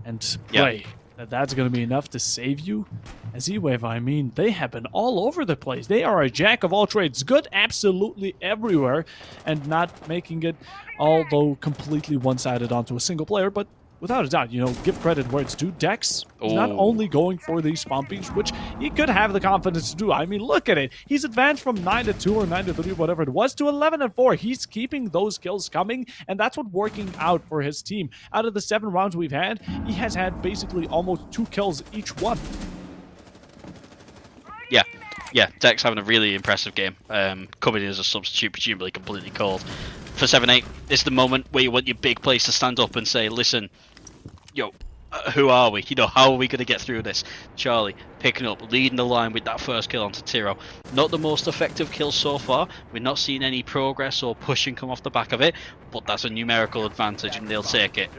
and pray that that's going to be enough to save you. As EWAVE, I mean, they have been all over the place. They are a jack of all trades, good absolutely everywhere, and not making it, although completely one-sided onto a single player, but without a doubt, you know, give credit where it's due. Dex is not Oh. only going for these spawn peaks, which he could have the confidence to do. I mean, look at it. He's advanced from 9-2 or 9-3, whatever it was, to 11-4. He's keeping those kills coming, and that's what's working out for his team. Out of the 7 rounds we've had, he has had basically almost 2 kills each one. Yeah, Dex having a really impressive game. Coming in as a substitute, presumably completely cold. For 7-8, this is the moment where you want your big players to stand up and say, listen, yo, who are we? You know, how are we going to get through this? Charlie picking up, leading the line with that first kill onto Tiro. Not the most effective kill so far. We're not seeing any progress or pushing come off the back of it, but that's a numerical advantage and they'll take it.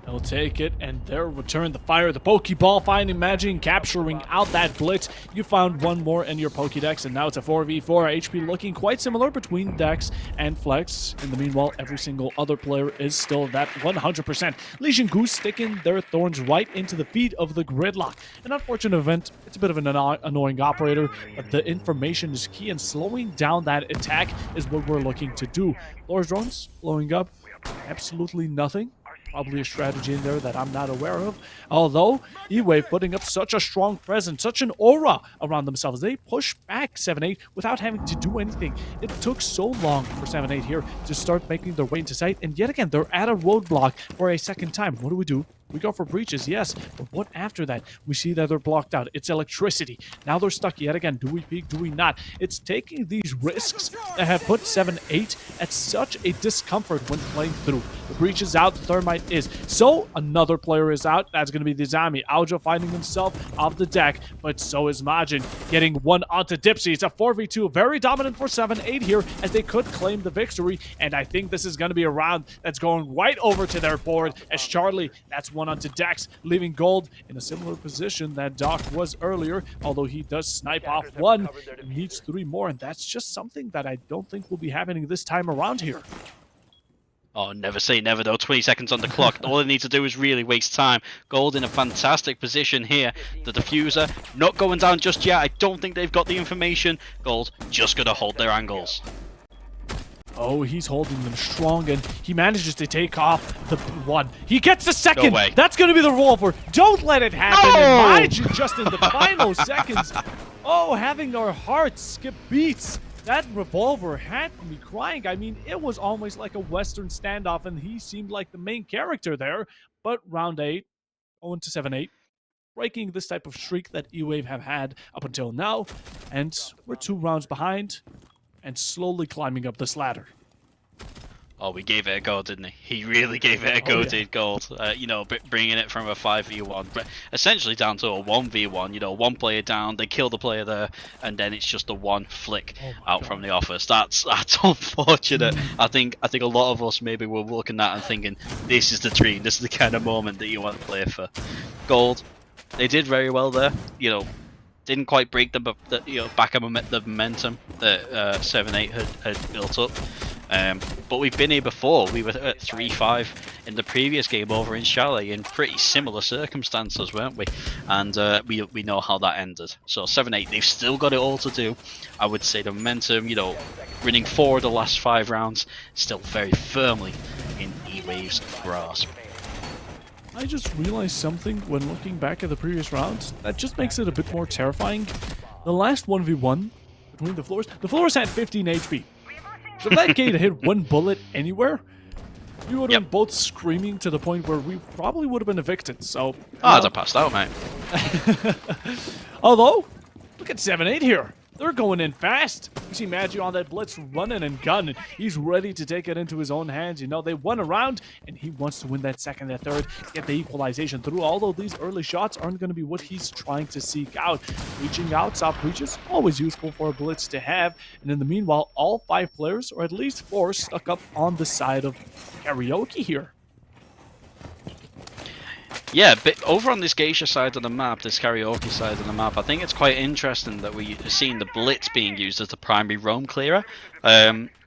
They'll take it, and they'll return the fire. The Pokeball finding Magic, capturing out that Blitz. You found one more in your Pokédex, and now it's a 4v4. HP looking quite similar between Dex and Flex. In the meanwhile, every single other player is still that 100%. Legion Goose sticking their thorns right into the feet of the Gridlock. An unfortunate event. It's a bit of an annoying operator, but the information is key, and slowing down that attack is what we're looking to do. Lore's drones blowing up. Absolutely nothing. Probably a strategy in there that I'm not aware of. Although, EWAVE putting up such a strong presence, such an aura around themselves. They push back 7-8 without having to do anything. It took so long for 7-8 here to start making their way into sight. And yet again, they're at a roadblock for a second time. What do? We go for breaches, yes, but what after that? We see that they're blocked out. It's electricity. Now they're stuck yet again. Do we peek? Do we not? It's taking these risks that have put 7-8 at such a discomfort when playing through. The breach is out. The thermite is. So another player is out. That's going to be the Zami. Aljo finding himself off the deck, but so is Majin getting one onto Dipsy. It's a 4v2. Very dominant for 7-8 here as they could claim the victory, and I think this is going to be a round that's going right over to their board as Charlie, that's one onto Dex, leaving Gold in a similar position that Doc was earlier, although he does snipe off one, needs 3 more, and that's just something that I don't think will be happening this time around here. Oh, never say never though. 20 seconds on the clock. All they need to do is really waste time. Gold in a fantastic position here. The diffuser not going down just yet. I don't think they've got the information. Gold just going to hold their angles. Oh, he's holding them strong, and he manages to take off the one. He gets the second. No way. That's going to be the revolver. Don't let it happen. No! And Majin just in the final seconds. Oh, having our hearts skip beats. That revolver had me crying. I mean, it was almost like a Western standoff, and he seemed like the main character there. But round 8, 0-7-8, breaking this type of streak that EWAVE have had up until now. And we're 2 rounds behind and slowly climbing up this ladder. Oh, we gave it a go, didn't he? He really gave it a go, yeah. did Gold. You know, bringing it from a 5v1, but essentially down to a 1v1. You know, one player down, they kill the player there, and then it's just a one flick out from the office. That's unfortunate. I think a lot of us maybe were looking at and thinking, this is the dream. This is the kind of moment that you want to play for. Gold, they did very well there. You know, didn't quite break the back of the momentum that 7-8 had built up. But we've been here before. We were at 3-5 in the previous game over in Chalet in pretty similar circumstances, weren't we? And we know how that ended. So 7-8, they've still got it all to do. I would say the momentum, you know, winning 4 of the last 5 rounds, still very firmly in EWAVE's grasp. I just realized something when looking back at the previous rounds that just makes it a bit more terrifying. The last 1v1 between the floors had 15 HP. So if that Gate hit 1 bullet anywhere, we would have been both screaming to the point where we probably would have been evicted. So, I'd have passed out, mate. Although, look at 7-8 here. They're going in fast. You see Magi on that blitz running and gunning. He's ready to take it into his own hands. You know, they won a round, and he wants to win that second and third, get the equalization through. Although these early shots aren't going to be what he's trying to seek out. Reaching out, soft breaches, always useful for a blitz to have. And in the meanwhile, all 5 players, or at least 4, stuck up on the side of Karaoke here. Yeah, but over on this Geisha side of the map, this Karaoke side of the map, I think it's quite interesting that we're seeing the Blitz being used as the primary roam clearer.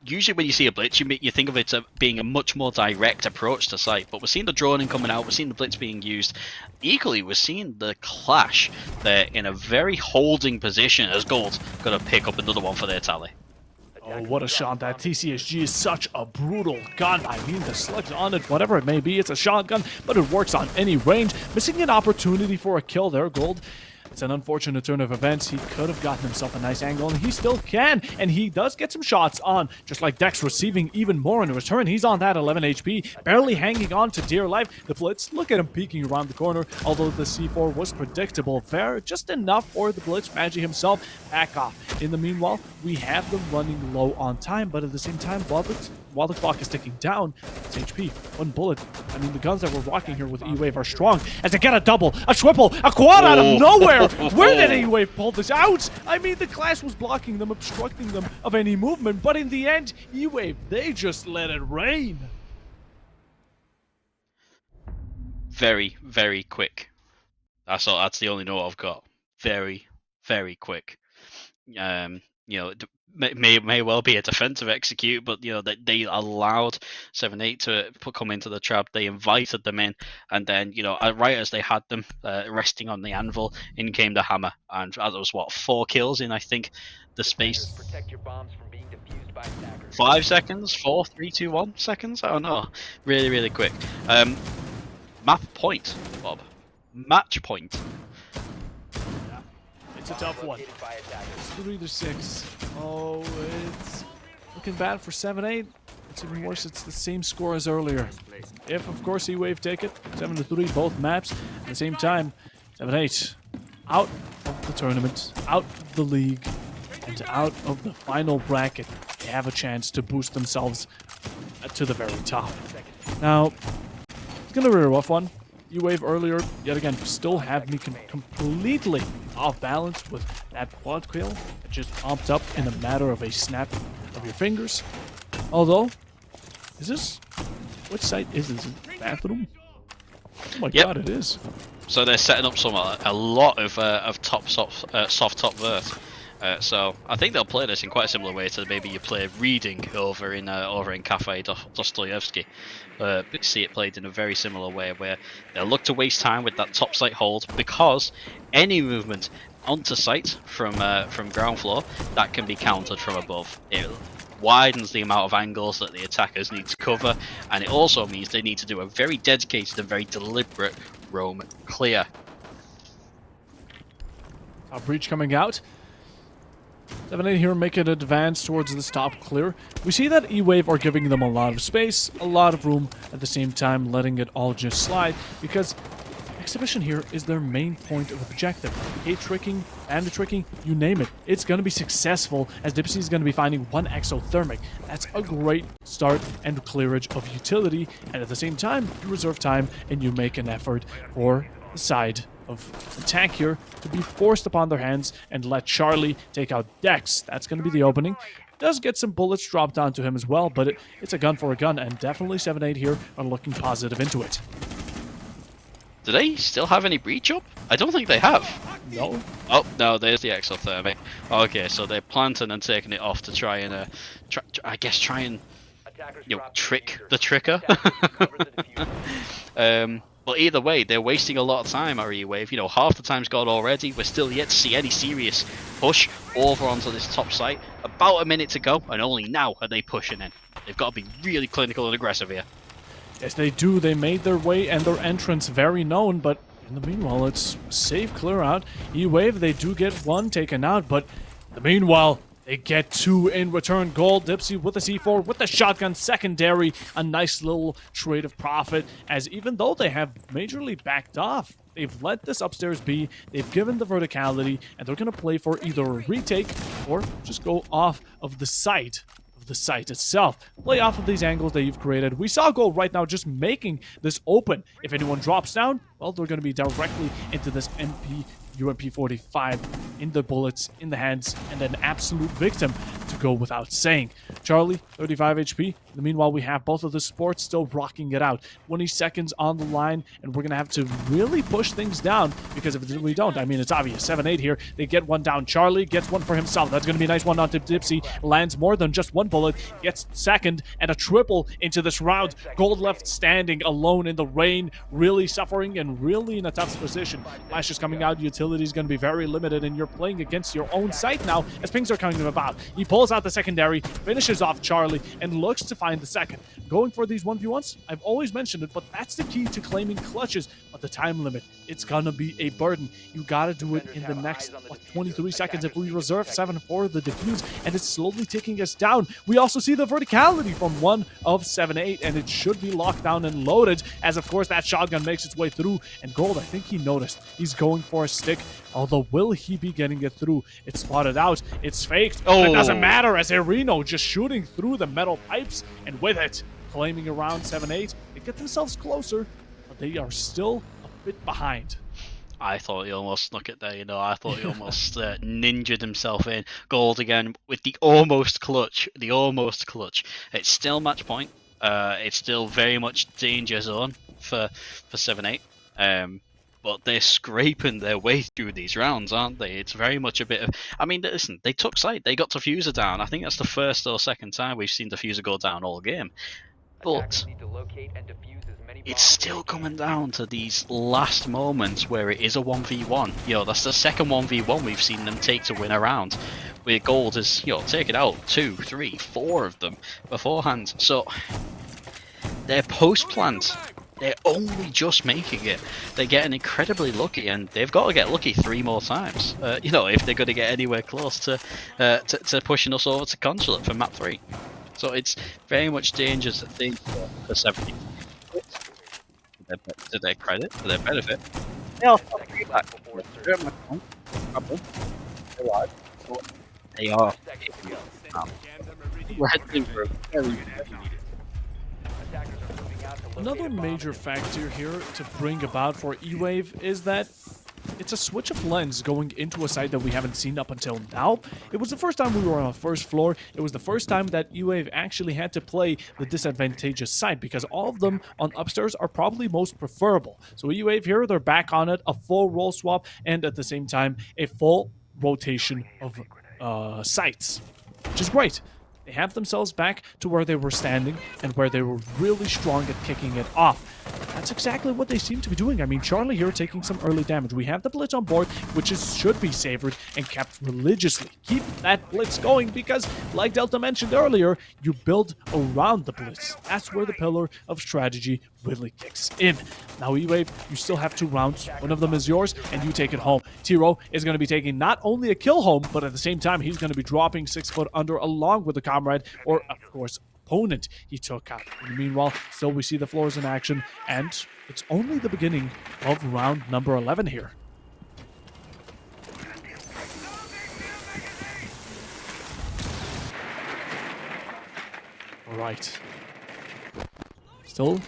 Usually when you see a Blitz, you think of it as being a much more direct approach to site, but we're seeing the droning coming out, we're seeing the Blitz being used. Equally, we're seeing the Clash. They're in a very holding position as Gold going to pick up another one for their tally. Oh, what a shot. That TCSG is such a brutal gun. I mean, the slugs on it, whatever it may be, it's a shotgun, but it works on any range. Missing an opportunity for a kill there, Gold. It's an unfortunate turn of events. He could have gotten himself a nice angle, and he still can. And he does get some shots on, just like Dex receiving even more in return. He's on that 11 HP, barely hanging on to dear life. The Blitz, look at him peeking around the corner, although the C4 was predictable there. Just enough for the Blitz, Magi himself, back off. In the meanwhile, we have them running low on time, but at the same time, while the clock is ticking down, it's HP, one bullet. I mean, the guns that we're rocking here with EWAVE are strong, as they get a double, a triple, a quad out of nowhere! Where did EWAVE pull this out? I mean, the class was blocking them, obstructing them of any movement, but in the end, EWAVE, they just let it rain. Very, very quick. That's all. That's the only note I've got. Very, very quick. You know, may well be a defensive execute, but you know that they allowed 7-8 to come into the trap. They invited them in, and then you know right as they had them resting on the anvil, in came the hammer, and that was what 4 kills in I think the space 5 seconds, 4, 3, 2, 1 seconds. I don't know, really, really quick. Map point, Bob. Match point. It's a tough one. It's 3-6. Oh, it's looking bad for 7-8. It's even worse, it's the same score as earlier. If, of course, EWAVE take it, 7-3, both maps. At the same time, 7-8 out of the tournament, out of the league, and out of the final bracket. They have a chance to boost themselves to the very top. Now, it's going to be a rough one. EWAVE earlier, yet again, still have me completely off balance with that quad kill. It just popped up in a matter of a snap of your fingers. Although, is this... Which site is this? Bathroom? Oh my god, it is. So they're setting up a lot of top soft top vert. So I think they'll play this in quite a similar way to maybe you play Reading over in Cafe Dostoyevsky. We see it played in a very similar way where they'll look to waste time with that top site hold, because any movement onto site from ground floor that can be countered from above. It widens the amount of angles that the attackers need to cover, and it also means they need to do a very dedicated and very deliberate roam clear. Top breach coming out. 7-8 here making an advance towards this top clear. We see that EWAVE are giving them a lot of space, a lot of room, at the same time letting it all just slide, because Exhibition here is their main point of objective. Hate tricking, bandit tricking, you name it. It's going to be successful, as Dipsy is going to be finding 1 exothermic. That's a great start and clearage of utility, and at the same time, you reserve time and you make an effort for the side of attack here to be forced upon their hands and let Charlie take out Dex. That's going to be the opening. Does get some bullets dropped onto him as well, but it's a gun for a gun, and definitely 7-8 here are looking positive into it. Do they still have any breach up? I don't think they have. No. Oh, no, there's the exothermic. Okay, so they're planting and taking it off to try and, try and, you know, trick the tricker. But either way, they're wasting a lot of time, our EWAVE. You know, half the time's gone already. We're still yet to see any serious push over onto this top site. About a minute to go, and only now are they pushing in. They've got to be really clinical and aggressive here. Yes, they do. They made their way and their entrance very known, but in the meanwhile, it's safe clear out. EWAVE, they do get 1 taken out, but in the meanwhile, they get 2 in return. Gold, Dipsy with the C4, with the shotgun, secondary. A nice little trade of profit, as even though they have majorly backed off, they've let this upstairs be, they've given the verticality, and they're going to play for either a retake or just go off of the site. The site itself. Play off of these angles that you've created. We saw Gold right now just making this open. If anyone drops down, well, they're going to be directly into this UMP45 in the bullets, in the hands, and an absolute victim to go without saying. Charlie, 35 HP, Meanwhile, we have both of the sports still rocking it out. 20 seconds on the line, and we're going to have to really push things down because if we don't, I mean, it's obvious. 7-8 here. They get one down. Charlie gets one for himself. That's going to be a nice one onto Dipsy. Lands more than just one bullet. Gets second and a triple into this round. Gold left standing alone in the rain, really suffering and really in a tough position. Flash is coming out. Utility is going to be very limited, and you're playing against your own site now as pings are coming about. He pulls out the secondary, finishes off Charlie, and looks to find the second. Going for these 1v1s, I've always mentioned it, but that's the key to claiming clutches. But the time limit, it's gonna be a burden. You gotta do it in the next 23 seconds if we reserve 7 for the defuse, and it's slowly taking us down. We also see the verticality from one of 7-8, and it should be locked down and loaded, as of course that shotgun makes its way through, and Gold, I think he noticed. He's going for a stick, although will he be getting it through? It's spotted out, it's faked, but it doesn't matter as Areno just shooting through the metal pipes, and with it, claiming around 7-8. They get themselves closer, but they are still a bit behind. I thought he almost snuck it there, you know. I thought he almost ninja'd himself in. Gold again with the almost clutch. The almost clutch. It's still match point. It's still very much danger zone for 7-8. But they're scraping their way through these rounds, aren't they? It's very much a bit of... I mean, listen, they took site. They got Diffuser down. I think that's the first or second time we've seen Diffuser go down all game. But it's still coming down to these last moments where it is a 1v1. You know, that's the second 1v1 we've seen them take to win a round. Where Gold has, you know, taken out 2, 3, 4 of them beforehand. So, their post plans, they're only just making it. They're getting incredibly lucky, and they've got to get lucky 3 more times. You know, if they're going to get anywhere close to pushing us over to Consulate for map 3. So it's very much dangerous for 70. To their credit, to their benefit. They are. We're heading for a very Another major factor here to bring about for EWAVE is that it's a switch of lens going into a site that we haven't seen up until now. It was the first time we were on the first floor. It was the first time that EWAVE actually had to play the disadvantageous side because all of them on upstairs are probably most preferable. So EWAVE here, they're back on it, a full role swap, and at the same time, a full rotation of sites, which is great. They have themselves back to where they were standing and where they were really strong at kicking it off. That's exactly what they seem to be doing. I mean, Charlie here taking some early damage. We have the Blitz on board, which should be savored and kept religiously. Keep that Blitz going because, like Delta mentioned earlier, you build around the Blitz. That's where the pillar of strategy really kicks in. Now, EWAVE, you still have 2 rounds. One of them is yours, and you take it home. Tiro is going to be taking not only a kill home, but at the same time, he's going to be dropping 6 foot under along with the comrade, or, of course, opponent he took out. Meanwhile, still we see the floors in action, and it's only the beginning of round number 11 here. All right. Still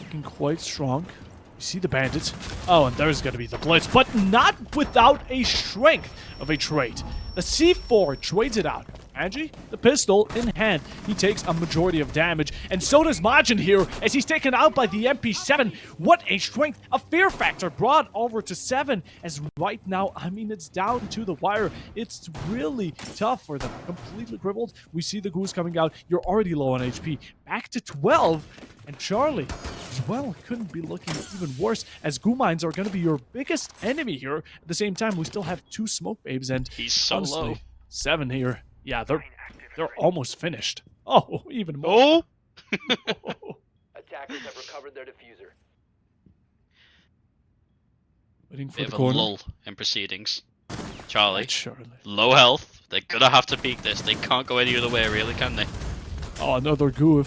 looking quite strong. You see the bandits. Oh, and there's going to be the blitz, but not without a strength of a trade. The C4 trades it out. Angie, the pistol in hand. He takes a majority of damage, and so does Majin here as he's taken out by the MP7. What a strength! A fear factor brought over to 7 as right now, I mean, it's down to the wire. It's really tough for them. Completely crippled. We see the goose coming out. You're already low on HP. Back to 12. And Charlie, as well, couldn't be looking even worse as goo mines are going to be your biggest enemy here. At the same time, we still have 2 smoke babes, and he's so honestly, low. 7 here. Yeah, they're almost finished. Oh, even more. Oh! Attackers have recovered their diffuser. Waiting for Bit the of a corner. lull in proceedings. Charlie, Charlie. low health. They're gonna have to peek this. They can't go any other way, really, can they? Oh, another goo.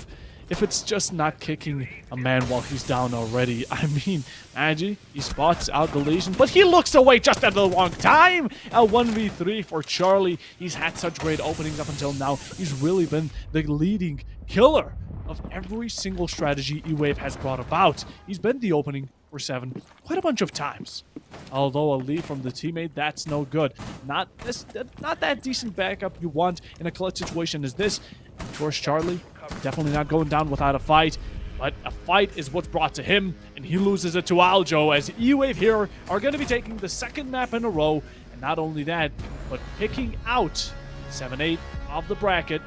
If it's just not kicking a man while he's down already, I mean, Magi, he spots out the lesion, but he looks away just at the wrong time! A 1v3 for Charlie. He's had such great openings up until now. He's really been the leading killer of every single strategy EWAVE has brought about. He's been the opening for 7 quite a bunch of times. Although a lead from the teammate, that's no good. Not that decent backup you want in a clutch situation as this. Of course, Charlie, definitely not going down without a fight. But a fight is what's brought to him, and he loses it to Aljo, as EWAVE here are going to be taking the second map in a row. And not only that, but picking out 7-8 of the bracket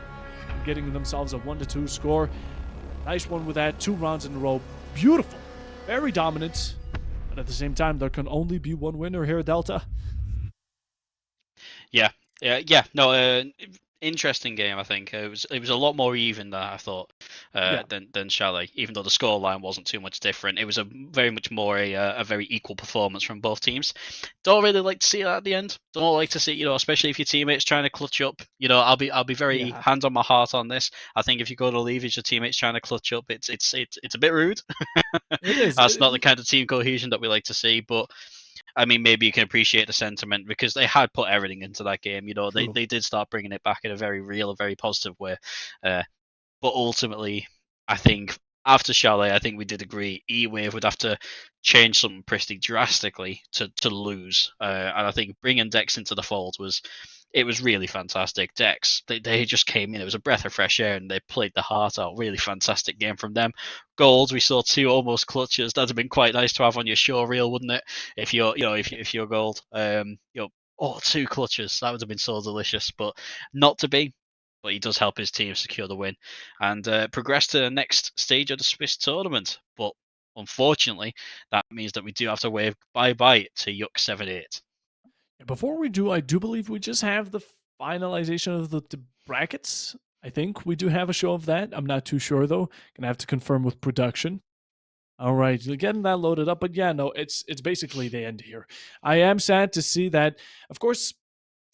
and getting themselves a 1-2 score. Nice one with that, 2 rounds in a row. Beautiful, very dominant. But at the same time, there can only be one winner here, Delta. Yeah. No, interesting game. I think it was a lot more even than I thought than Chalet. Even though the scoreline wasn't too much different, it was a very much more a very equal performance from both teams. Don't really like to see that at the end. Don't like to see, especially if your teammates trying to clutch up. I'll be very hand on my heart on this. I think if you go to leave as your teammates trying to clutch up, it's a bit rude. It is. That's not the kind of team cohesion that we like to see, but. I mean, maybe you can appreciate the sentiment because they had put everything into that game. They did start bringing it back in a very real, a very positive way. But ultimately, I think after Chalet, I think we did agree EWAVE would have to change something pretty drastically to lose. And I think bringing Dex into the fold was really fantastic. Dex, they just came in. It was a breath of fresh air, and they played the heart out. Really fantastic game from them. Goals, we saw 2 almost clutches. That'd have been quite nice to have on your show reel, wouldn't it? If you're gold, 2 clutches. That would have been so delicious, but not to be. But he does help his team secure the win and progress to the next stage of the Swiss tournament. But unfortunately, that means that we do have to wave bye-bye to YuQ 7-8. Before we do, I do believe we just have the finalization of the brackets. I think we do have a show of that. I'm not too sure, though. Gonna have to confirm with production. All right, getting that loaded up. But yeah, no, it's basically the end here. I am sad to see that, of course,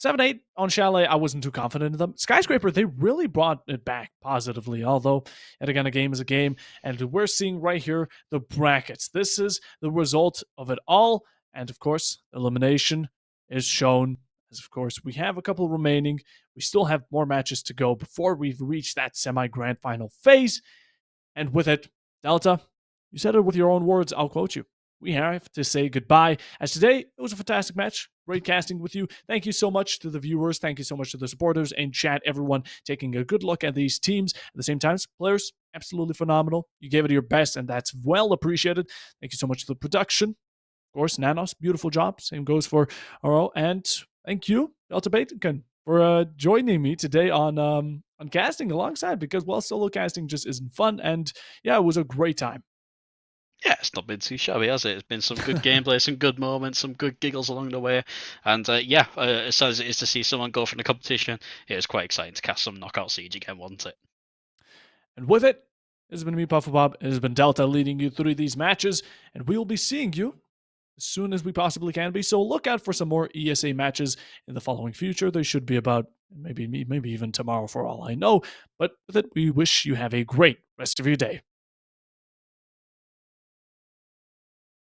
7-8 on Chalet, I wasn't too confident in them. Skyscraper, they really brought it back positively, although, and again, a game is a game. And we're seeing right here the brackets. This is the result of it all. And of course, elimination is shown. As of course, we have a couple remaining. We still have more matches to go before we've reached that semi-grand final phase. And with it, Delta, you said it with your own words. I'll quote you. We have to say goodbye. As today, it was a fantastic match. Great casting with you. Thank you so much to the viewers. Thank you so much to the supporters and chat, everyone taking a good look at these teams. At the same time, players, absolutely phenomenal. You gave it your best, and that's well appreciated. Thank you so much to the production. Of course, Nanos, beautiful job. Same goes for Oro. And thank you, Delta Bacon, for joining me today on casting alongside, because, well, solo casting just isn't fun. And yeah, it was a great time. Yeah, it's not been too shabby, has it? It's been some good gameplay, some good moments, some good giggles along the way. And as sad as it is to see someone go from the competition, it was quite exciting to cast some Knockout Siege again, wasn't it? And with it, it has been me, Puffabob. It has been Delta leading you through these matches. And we will be seeing you as soon as we possibly can be. So look out for some more ESA matches in the following future. They should be about maybe even tomorrow for all I know. But with it, we wish you have a great rest of your day.